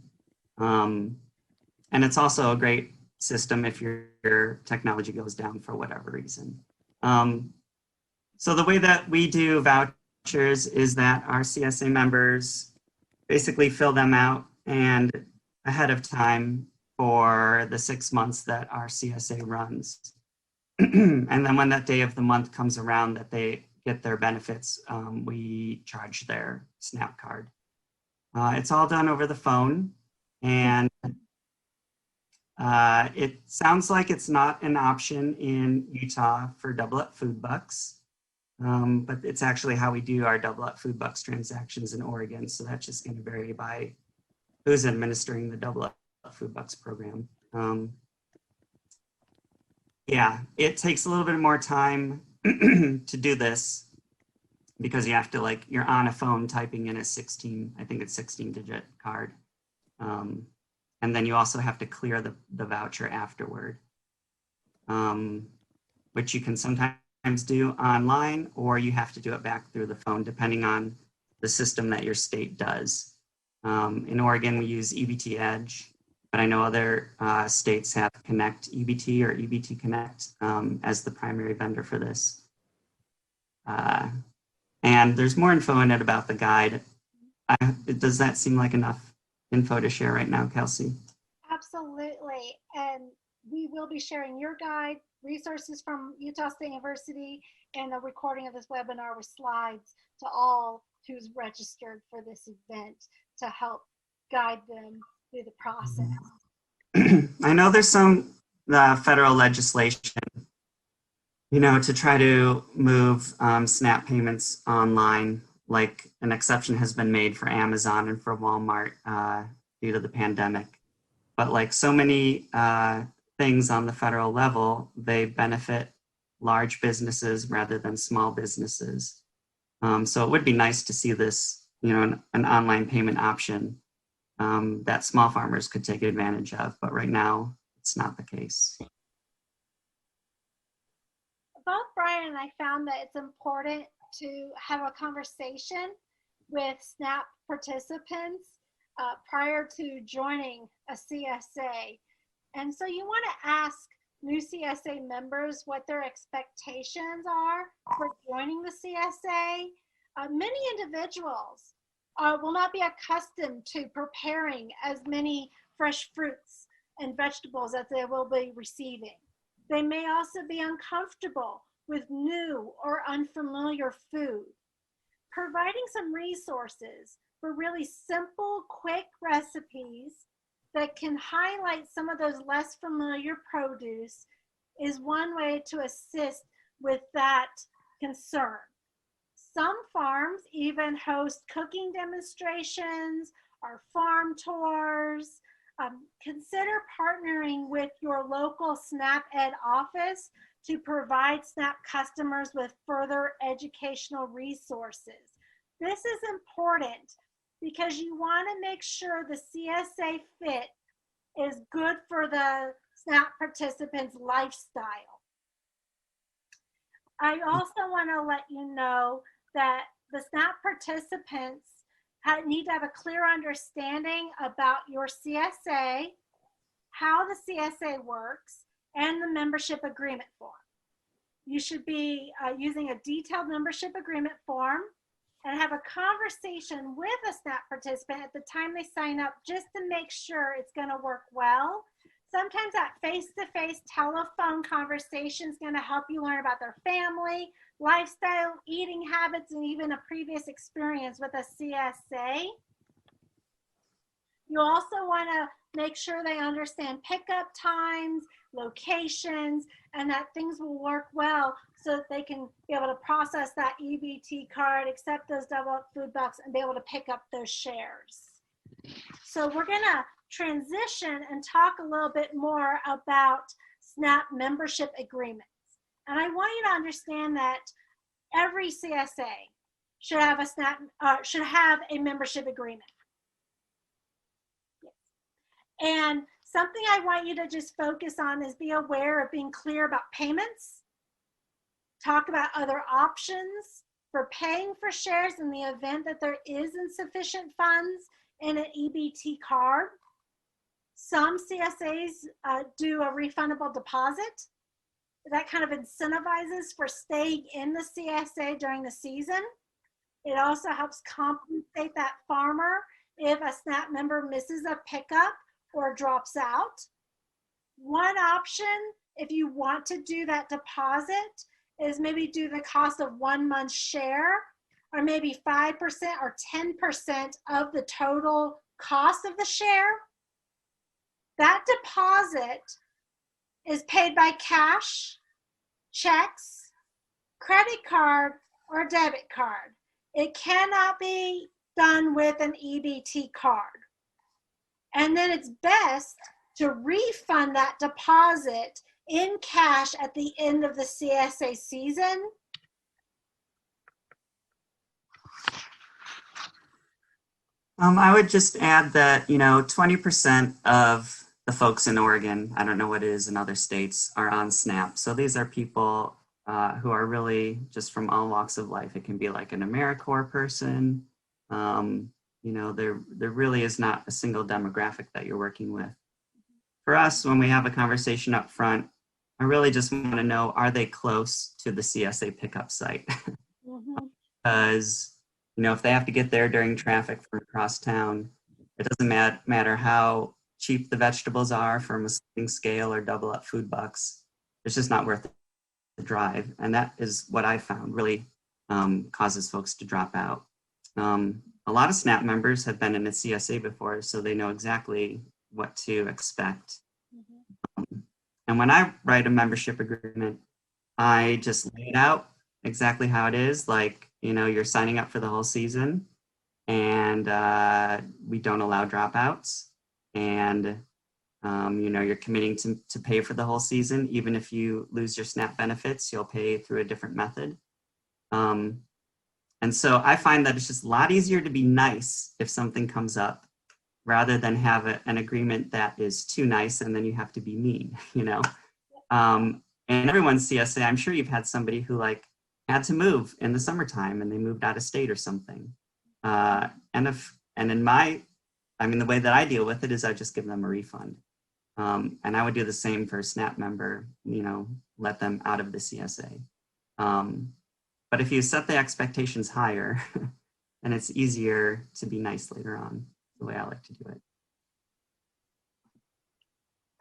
And it's also a great system if your technology goes down for whatever reason. So the way that we do vouchers is that our CSA members basically fill them out and ahead of time for the 6 months that our CSA runs. And then when that day of the month comes around that they get their benefits, we charge their SNAP card. It's all done over the phone, and it sounds like it's not an option in Utah for Double Up Food Bucks, but it's actually how we do our Double Up Food Bucks transactions in Oregon. So that's just going to vary by who's administering the Double Up Food Bucks program. Yeah, it takes a little bit more time to do this because you have to you're on a phone typing in a 16-digit card. And then you also have to clear the voucher afterward, which you can sometimes do online, or you have to do it back through the phone, depending on the system that your state does. In Oregon, we use EBT Edge, but I know other states have Connect EBT or EBT Connect as the primary vendor for this. And there's more info in it about the guide. Does that seem like enough info to share right now, Kelsey? Absolutely. And we will be sharing your guide, resources from Utah State University, and a recording of this webinar with slides to all who's registered for this event to help guide them through the process. I know there's some federal legislation, to try to move SNAP payments online, like an exception has been made for Amazon and for Walmart due to the pandemic. But like so many things on the federal level, they benefit large businesses rather than small businesses. So it would be nice to see this, an online payment option that small farmers could take advantage of. But right now, it's not the case. Both Brian and I found that it's important to have a conversation with SNAP participants prior to joining a CSA. And so you want to ask new CSA members what their expectations are for joining the CSA. Many individuals will not be accustomed to preparing as many fresh fruits and vegetables that they will be receiving. They may also be uncomfortable with new or unfamiliar food. Providing some resources for really simple, quick recipes that can highlight some of those less familiar produce is one way to assist with that concern. Some farms even host cooking demonstrations or farm tours. Consider partnering with your local SNAP Ed office to provide SNAP customers with further educational resources. This is important because you want to make sure the CSA fit is good for the SNAP participant's lifestyle. I also want to let you know that the SNAP participants need to have a clear understanding about your CSA, how the CSA works, and the membership agreement form. You should be using a detailed membership agreement form and have a conversation with a SNAP participant at the time they sign up just to make sure it's going to work well. Sometimes that face-to-face telephone conversation is going to help you learn about their family, lifestyle, eating habits, and even a previous experience with a CSA. You also want to make sure they understand pickup times, locations, and that things will work well so that they can be able to process that EBT card, accept those double up food bucks, and be able to pick up those shares. So we're going to transition and talk a little bit more about SNAP membership agreements. And I want you to understand that every CSA should have a membership agreement. Yes. And something I want you to just focus on is be aware of being clear about payments. Talk about other options for paying for shares in the event that there is insufficient funds in an EBT card. Some CSAs do a refundable deposit. That kind of incentivizes for staying in the CSA during the season. It also helps compensate that farmer if a SNAP member misses a pickup or drops out. One option, if you want to do that deposit, is maybe do the cost of 1 month's share, or maybe 5% or 10% of the total cost of the share. That deposit is paid by cash, checks, credit card, or debit card. It cannot be done with an EBT card. And then it's best to refund that deposit in cash at the end of the CSA season. I would just add that, 20% of the folks in Oregon, I don't know what it is in other states, are on SNAP. So these are people who are really just from all walks of life. It can be like an AmeriCorps person. There really is not a single demographic that you're working with. For us, when we have a conversation up front, I really just want to know, are they close to the CSA pickup site? Because, if they have to get there during traffic from across town, it doesn't matter how cheap the vegetables are from a sliding scale or double up food bucks. It's just not worth the drive. And that is what I found really causes folks to drop out. A lot of SNAP members have been in a CSA before, so they know exactly what to expect. And when I write a membership agreement, I just lay it out exactly how it is. Like, you're signing up for the whole season, and we don't allow dropouts. And, you're committing to pay for the whole season. Even if you lose your SNAP benefits, you'll pay through a different method. And so I find that it's just a lot easier to be nice if something comes up, rather than have an agreement that is too nice and then you have to be mean, And everyone's CSA, I'm sure you've had somebody who had to move in the summertime and they moved out of state or something. The way that I deal with it is I just give them a refund. And I would do the same for a SNAP member, let them out of the CSA. But if you set the expectations higher, then it's easier to be nice later on, the way I like to do it.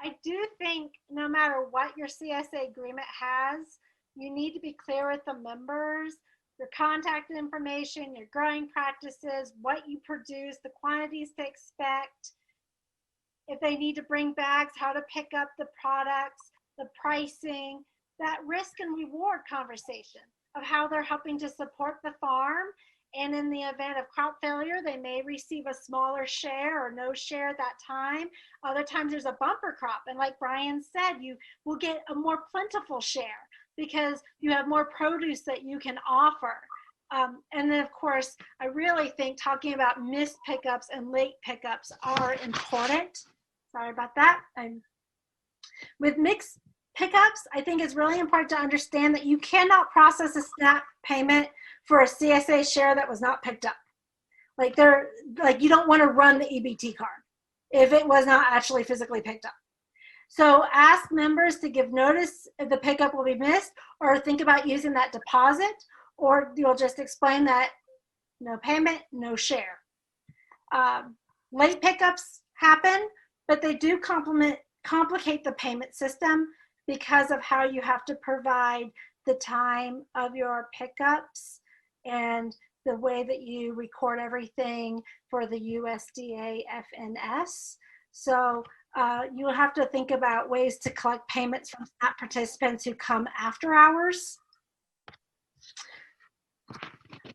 I do think no matter what your CSA agreement has, you need to be clear with the members, your contact information, your growing practices, what you produce, the quantities to expect, if they need to bring bags, how to pick up the products, the pricing, that risk and reward conversation of how they're helping to support the farm. And in the event of crop failure, they may receive a smaller share or no share at that time. Other times there's a bumper crop. And like Brian said, you will get a more plentiful share because you have more produce that you can offer. And then of course, I really think talking about missed pickups and late pickups are important. Sorry about that. With mixed pickups, I think it's really important to understand that you cannot process a SNAP payment for a CSA share that was not picked up. Like you don't want to run the EBT card if it was not actually physically picked up. So ask members to give notice if the pickup will be missed, or think about using that deposit, or you'll just explain that no payment, no share. Late pickups happen, but they do complicate the payment system because of how you have to provide the time of your pickups and the way that you record everything for the USDA FNS. So you'll have to think about ways to collect payments from SNAP participants who come after hours.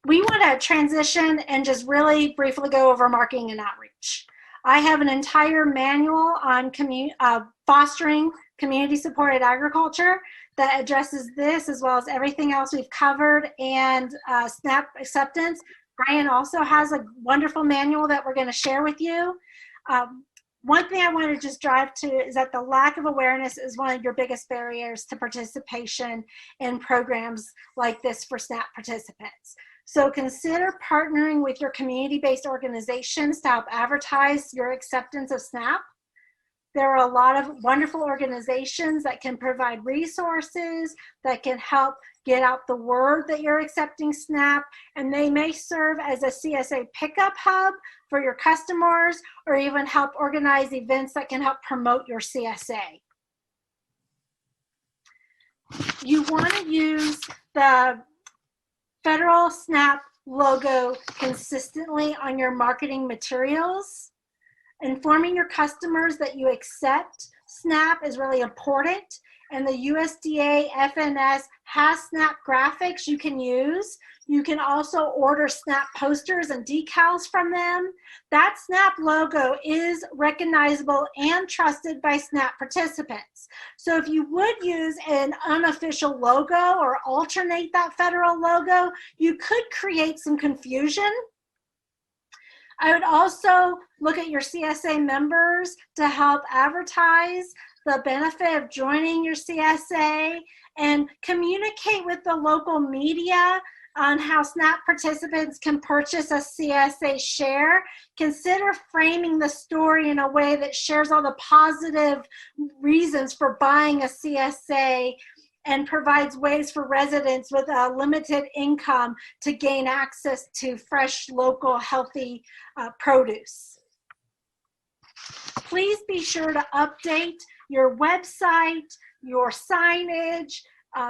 We want to transition and just really briefly go over marketing and outreach. I have an entire manual on fostering community-supported agriculture that addresses this as well as everything else we've covered, and SNAP acceptance. Brian also has a wonderful manual that we're going to share with you. One thing I want to just drive to is that the lack of awareness is one of your biggest barriers to participation in programs like this for SNAP participants. So consider partnering with your community-based organizations to help advertise your acceptance of SNAP. There are a lot of wonderful organizations that can provide resources, that can help get out the word that you're accepting SNAP, and they may serve as a CSA pickup hub for your customers, or even help organize events that can help promote your CSA. You want to use the federal SNAP logo consistently on your marketing materials. Informing your customers that you accept SNAP is really important, and the USDA FNS has SNAP graphics you can use. You can also order SNAP posters and decals from them. That SNAP logo is recognizable and trusted by SNAP participants. So if you would use an unofficial logo or alternate that federal logo, you could create some confusion. I would also look at your CSA members to help advertise the benefit of joining your CSA, and communicate with the local media on how SNAP participants can purchase a CSA share. Consider framing the story in a way that shares all the positive reasons for buying a CSA and provides ways for residents with a limited income to gain access to fresh, local, healthy produce. Please be sure to update your website, your signage,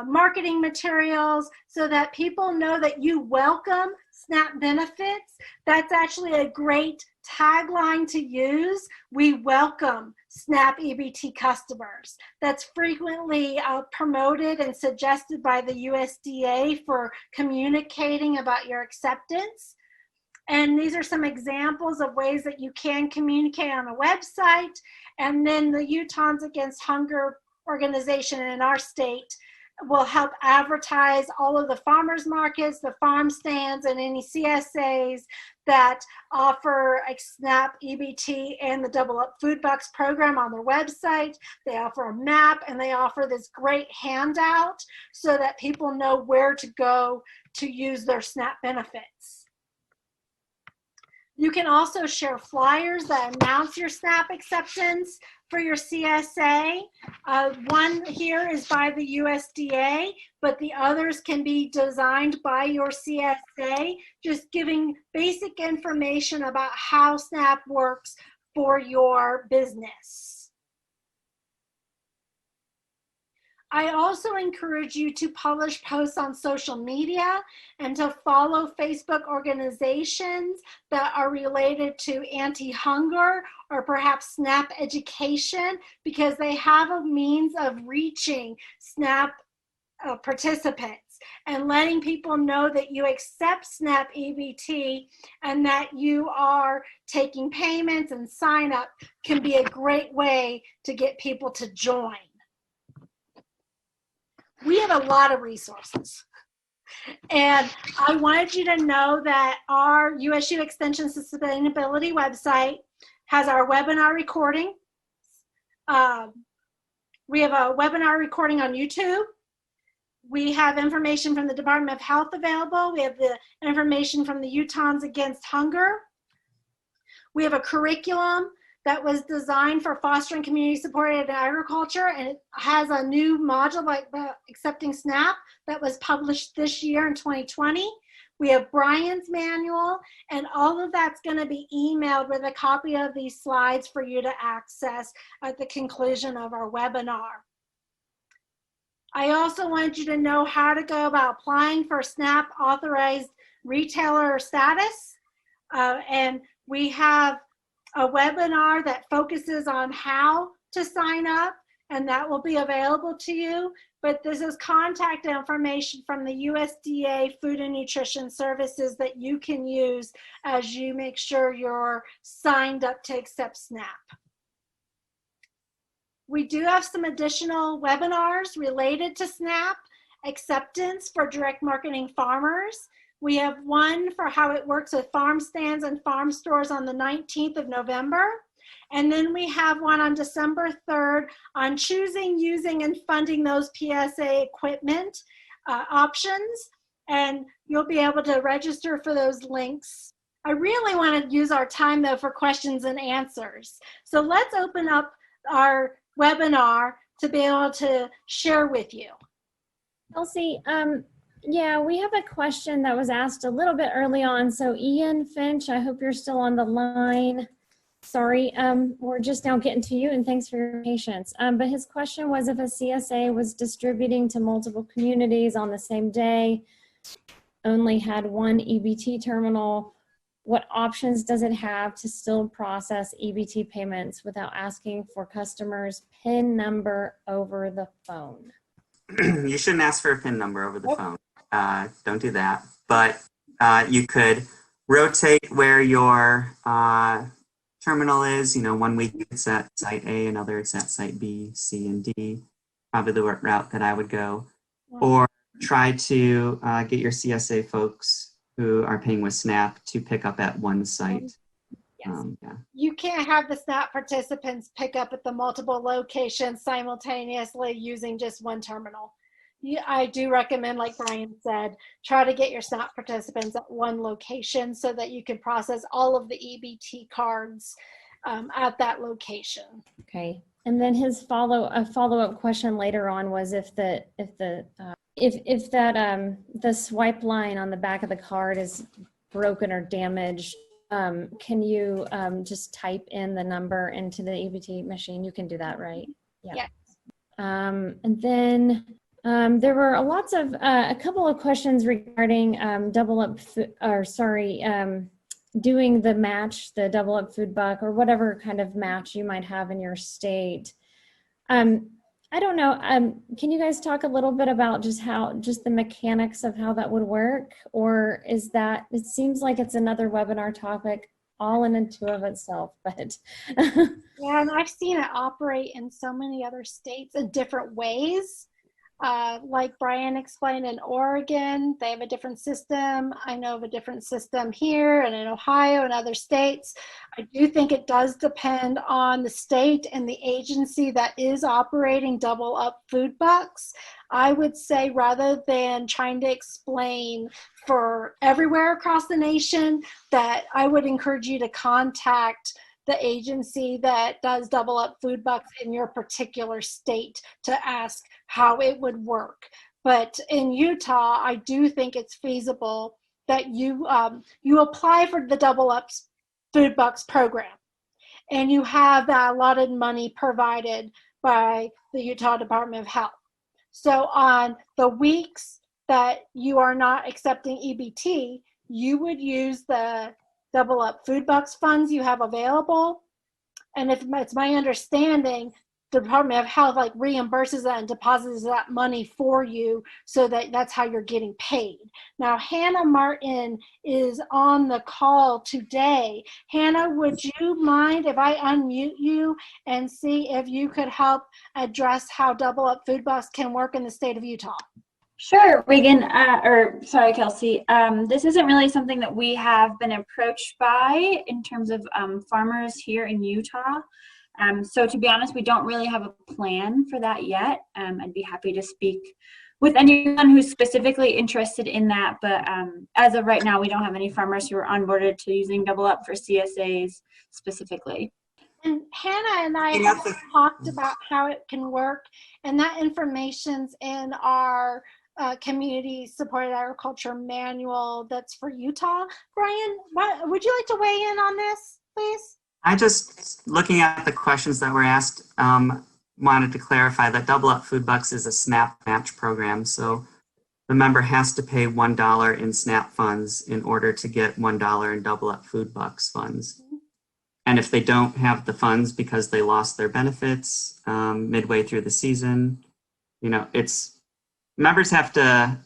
marketing materials, so that people know that you welcome SNAP benefits. That's actually a great tagline to use. We welcome SNAP EBT customers. That's frequently promoted and suggested by the USDA for communicating about your acceptance. And these are some examples of ways that you can communicate on a website. And then the Utahns Against Hunger organization in our state will help advertise all of the farmers markets, the farm stands, and any CSAs that offer a SNAP EBT and the Double Up Food Bucks program on their website. They offer a map, and they offer this great handout so that people know where to go to use their SNAP benefits. You can also share flyers that announce your SNAP acceptance for your CSA. One here is by the USDA, but the others can be designed by your CSA, just giving basic information about how SNAP works for your business. I also encourage you to publish posts on social media and to follow Facebook organizations that are related to anti-hunger or perhaps SNAP education, because they have a means of reaching SNAP participants and letting people know that you accept SNAP EBT and that you are taking payments and sign up can be a great way to get people to join. We have a lot of resources. And I wanted you to know that our USU Extension Sustainability website has our webinar recording. We have a webinar recording on YouTube. We have information from the Department of Health available. We have the information from the Utahns Against Hunger. We have a curriculum that was designed for fostering community-supported agriculture, and it has a new module like Accepting SNAP that was published this year in 2020. We have Brian's manual, and all of that's going to be emailed with a copy of these slides for you to access at the conclusion of our webinar. I also want you to know how to go about applying for SNAP authorized retailer status. And we have a webinar that focuses on how to sign up, and that will be available to you. But this is contact information from the USDA Food and Nutrition Services that you can use as you make sure you're signed up to accept SNAP. We do have some additional webinars related to SNAP acceptance for direct marketing farmers. We have one for how it works with farm stands and farm stores on the 19th of November. And then we have one on December 3rd on choosing, using, and funding those PSA equipment options. And you'll be able to register for those links. I really want to use our time, though, for questions and answers. So let's open up our webinar to be able to share with you. Elsie, yeah, we have a question that was asked a little bit early on. So Ian Finch, I hope you're still on the line. Sorry, we're just now getting to you, and thanks for your patience. But his question was, if a CSA was distributing to multiple communities on the same day, only had one EBT terminal, what options does it have to still process EBT payments without asking for customers' PIN number over the phone? You shouldn't ask for a PIN number over the phone. Don't do that. But you could rotate where your terminal is. You know, 1 week it's at site A, another it's at site B, C, and D. Probably the route that I would go. Or try to get your CSA folks who are paying with SNAP to pick up at one site. Yes. Yeah. You can't have the SNAP participants pick up at the multiple locations simultaneously using just one terminal. I do recommend, like Brian said, try to get your SNAP participants at one location so that you can process all of the EBT cards at that location. Okay, and then his follow-up question later on was if the swipe line on the back of the card is broken or damaged, can you just type in the number into the EBT machine? You can do that, right? Yeah. Yes. And then there were a couple of questions regarding doing the match, the double up food buck, or whatever kind of match you might have in your state. I don't know. Can you guys talk a little bit about just the mechanics of how that would work? Or is that, it seems like it's another webinar topic all in and two of itself, but. Yeah, and I've seen it operate in so many other states in different ways. Like Brian explained, in Oregon, they have a different system. I know of a different system here and in Ohio and other states. I do think it does depend on the state and the agency that is operating double up food bucks. I would say, rather than trying to explain for everywhere across the nation, that I would encourage you to contact the agency that does double up food bucks in your particular state to ask how it would work. But in Utah, I do think it's feasible that you apply for the double up food bucks program, and you have that allotted money provided by the Utah Department of Health. So on the weeks that you are not accepting EBT, you would use the double up food bucks funds you have available. And if it's my understanding, the Department of Health like reimburses that and deposits that money for you, so that that's how you're getting paid. Now, Hannah Martin is on the call today. Hannah, would you mind if I unmute you and see if you could help address how double up food bucks can work in the state of Utah? Sure, Reagan, Kelsey. This isn't really something that we have been approached by in terms of farmers here in Utah. So to be honest, we don't really have a plan for that yet. I'd be happy to speak with anyone who's specifically interested in that. But as of right now, we don't have any farmers who are onboarded to using double up for CSAs specifically. And Hannah and I have talked about how it can work, and that information's in our community supported agriculture manual that's for Utah. Brian, would you like to weigh in on this, please? I just, looking at the questions that were asked, wanted to clarify that Double Up Food Bucks is a SNAP match program. So the member has to pay $1 in SNAP funds in order to get $1 in Double Up Food Bucks funds. And if they don't have the funds because they lost their benefits midway through the season, members have to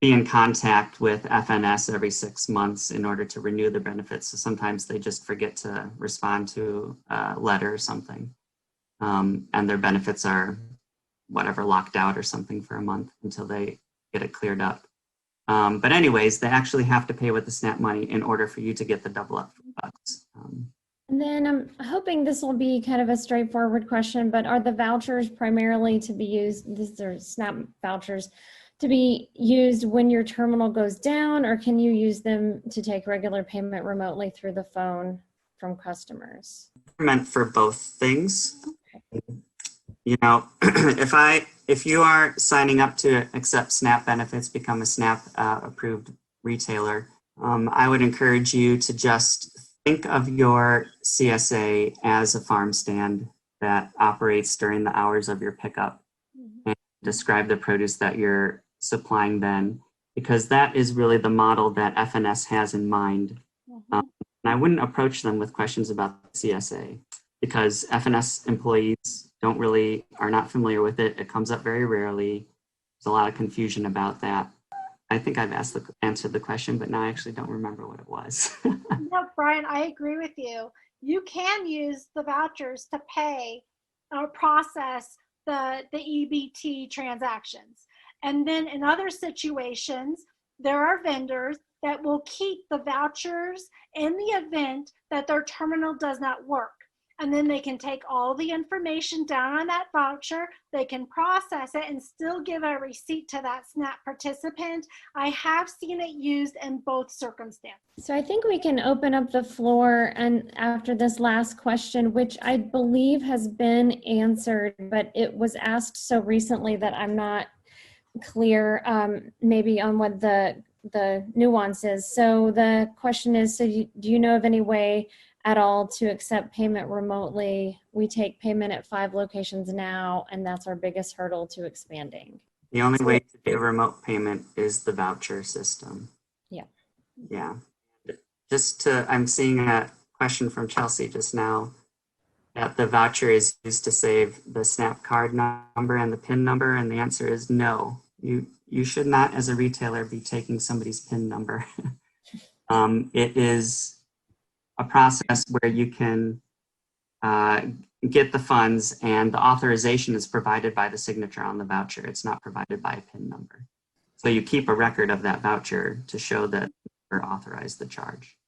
be in contact with FNS every 6 months in order to renew their benefits. So sometimes they just forget to respond to a letter or something. And their benefits are locked out or something for a month until they get it cleared up. But anyways, they actually have to pay with the SNAP money in order for you to get the Double Up Food Bucks. And then I'm hoping this will be kind of a straightforward question, but are the vouchers primarily to be used, these are SNAP vouchers, to be used when your terminal goes down, or can you use them to take regular payment remotely through the phone from customers? Meant for both things. If you are signing up to accept SNAP benefits, become a SNAP approved retailer, I would encourage you to just think of your CSA as a farm stand that operates during the hours of your pickup, and describe the produce that you're supplying then, because that is really the model that FNS has in mind. And I wouldn't approach them with questions about the CSA because FNS employees are not familiar with it. It comes up very rarely. There's a lot of confusion about that. I think I've answered the question, but now I actually don't remember what it was. No, Brian, I agree with you. You can use the vouchers to pay or process the EBT transactions. And then in other situations, there are vendors that will keep the vouchers in the event that their terminal does not work. And then they can take all the information down on that voucher, they can process it and still give a receipt to that SNAP participant. I have seen it used in both circumstances. So I think we can open up the floor, and after this last question, which I believe has been answered, but it was asked so recently that I'm not clear maybe on what the nuance is. So the question is, do you know of any way at all to accept payment remotely? We take payment at 5 locations now, and that's our biggest hurdle to expanding. The only way to do a remote payment is the voucher system. Yeah. Yeah. I'm seeing a question from Chelsea just now that the voucher is used to save the SNAP card number and the PIN number, and the answer is no. You should not, as a retailer, be taking somebody's PIN number. It is a process where you can get the funds, and the authorization is provided by the signature on the voucher. It's not provided by a PIN number. So you keep a record of that voucher to show that you're authorized the charge.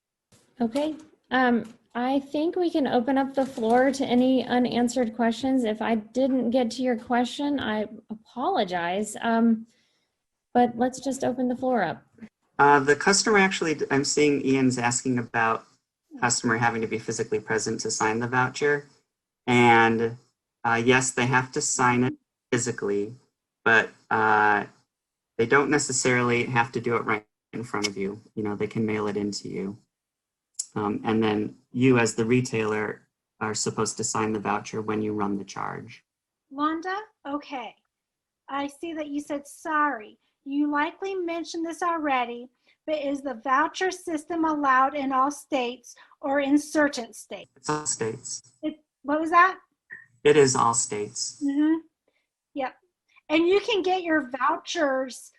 Okay. I think we can open up the floor to any unanswered questions. If I didn't get to your question, I apologize. But let's just open the floor up. The customer actually, I'm seeing Ian's asking about customer having to be physically present to sign the voucher. And yes, they have to sign it physically, but they don't necessarily have to do it right in front of you. They can mail it in to you. And then you as the retailer are supposed to sign the voucher when you run the charge. Londa, okay. I see that you said sorry. You likely mentioned this already, but is the voucher system allowed in all states or in certain states? It's all states. What was that? It is all states. Mm-hmm. Yep. And you can get your vouchers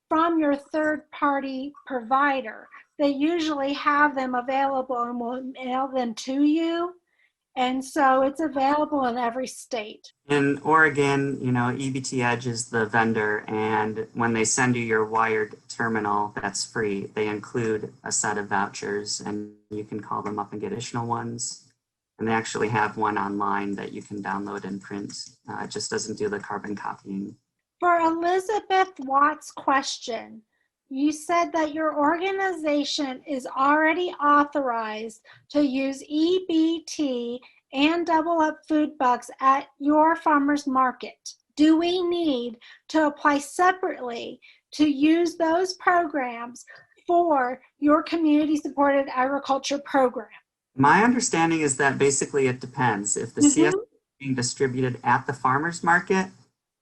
from your third party provider. They usually have them available and will mail them to you. And so it's available in every state. In Oregon, you know, EBT Edge is the vendor, and when they send you your wired terminal, that's free. They include a set of vouchers, and you can call them up and get additional ones. And they actually have one online that you can download and print. It just doesn't do the carbon copying. For Elizabeth Watt's question, you said that your organization is already authorized to use EBT and Double Up food bucks at your farmer's market. Do we need to apply separately to use those programs for your community-supported agriculture program? My understanding is that basically it depends. If the CS is being distributed at the farmer's market,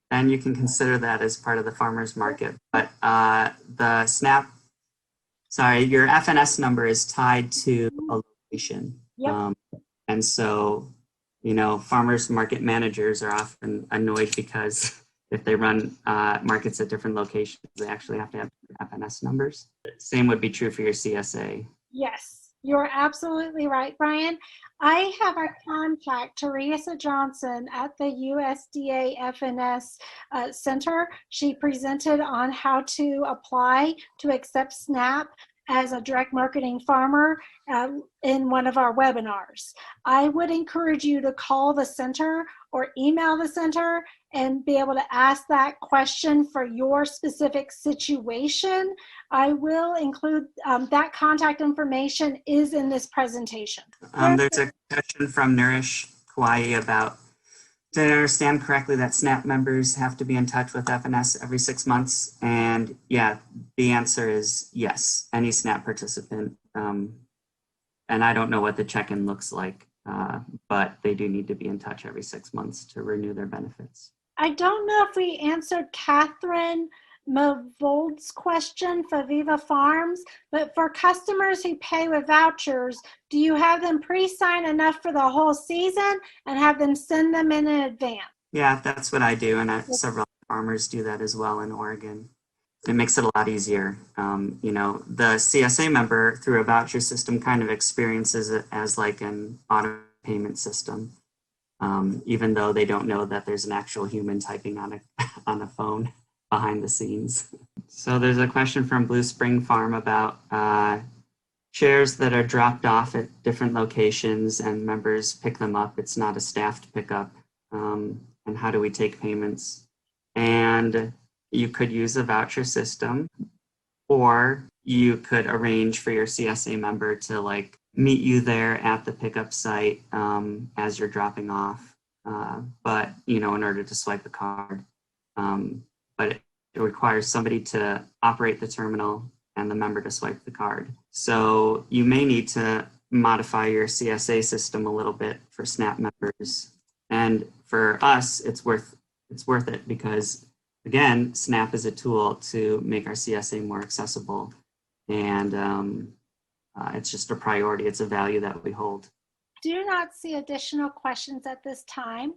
then you can consider that as part of the farmer's market. But the SNAP, your FNS number is tied to a location. Yep. And so, you know, farmers market managers are often annoyed because if they run markets at different locations, they actually have to have FNS numbers. Same would be true for your CSA. Yes, you're absolutely right, Brian. I have a contact, Teresa Johnson, at the USDA FNS Center. She presented on how to apply to accept SNAP as a direct marketing farmer in one of our webinars. I would encourage you to call the center or email the center and be able to ask that question for your specific situation. I will include that contact information is in this presentation. There's a question from Nourish Kauai about, did I understand correctly that SNAP members have to be in touch with FNS every 6 months? And yeah, the answer is yes, any SNAP participant. And I don't know what the check-in looks like, but they do need to be in touch every 6 months to renew their benefits. I don't know if we answered Catherine Mavold's question for Viva Farms, but for customers who pay with vouchers, do you have them pre-sign enough for the whole season and have them send them in advance? Yeah, that's what I do, and several farmers do that as well in Oregon. It makes it a lot easier. You know, the CSA member through a voucher system kind of experiences it as like an auto payment system, even though they don't know that there's an actual human typing on a phone behind the scenes. So there's a question from Blue Spring Farm about shares that are dropped off at different locations and members pick them up. It's not a staffed pickup. And how do we take payments? And you could use a voucher system, or you could arrange for your CSA member to like meet you there at the pickup site as you're dropping off. But, you know, in order to swipe the card. But it requires somebody to operate the terminal and the member to swipe the card. So you may need to modify your CSA system a little bit for SNAP members. And for us, it's worth it because, again, SNAP is a tool to make our CSA more accessible. And it's just a priority. It's a value that we hold. Do not see additional questions at this time.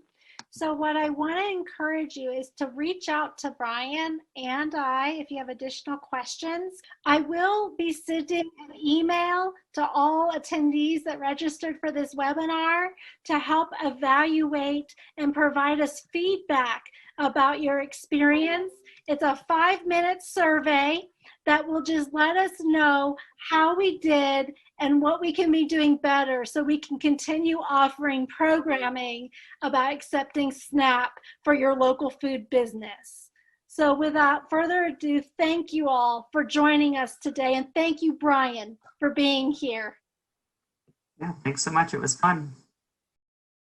So what I want to encourage you is to reach out to Brian and I if you have additional questions. I will be sending an email to all attendees that registered for this webinar to help evaluate and provide us feedback about your experience. It's a 5-minute survey that will just let us know how we did and what we can be doing better so we can continue offering programming about accepting SNAP for your local food business. So without further ado, thank you all for joining us today, and thank you, Brian, for being here. Yeah, thanks so much. It was fun.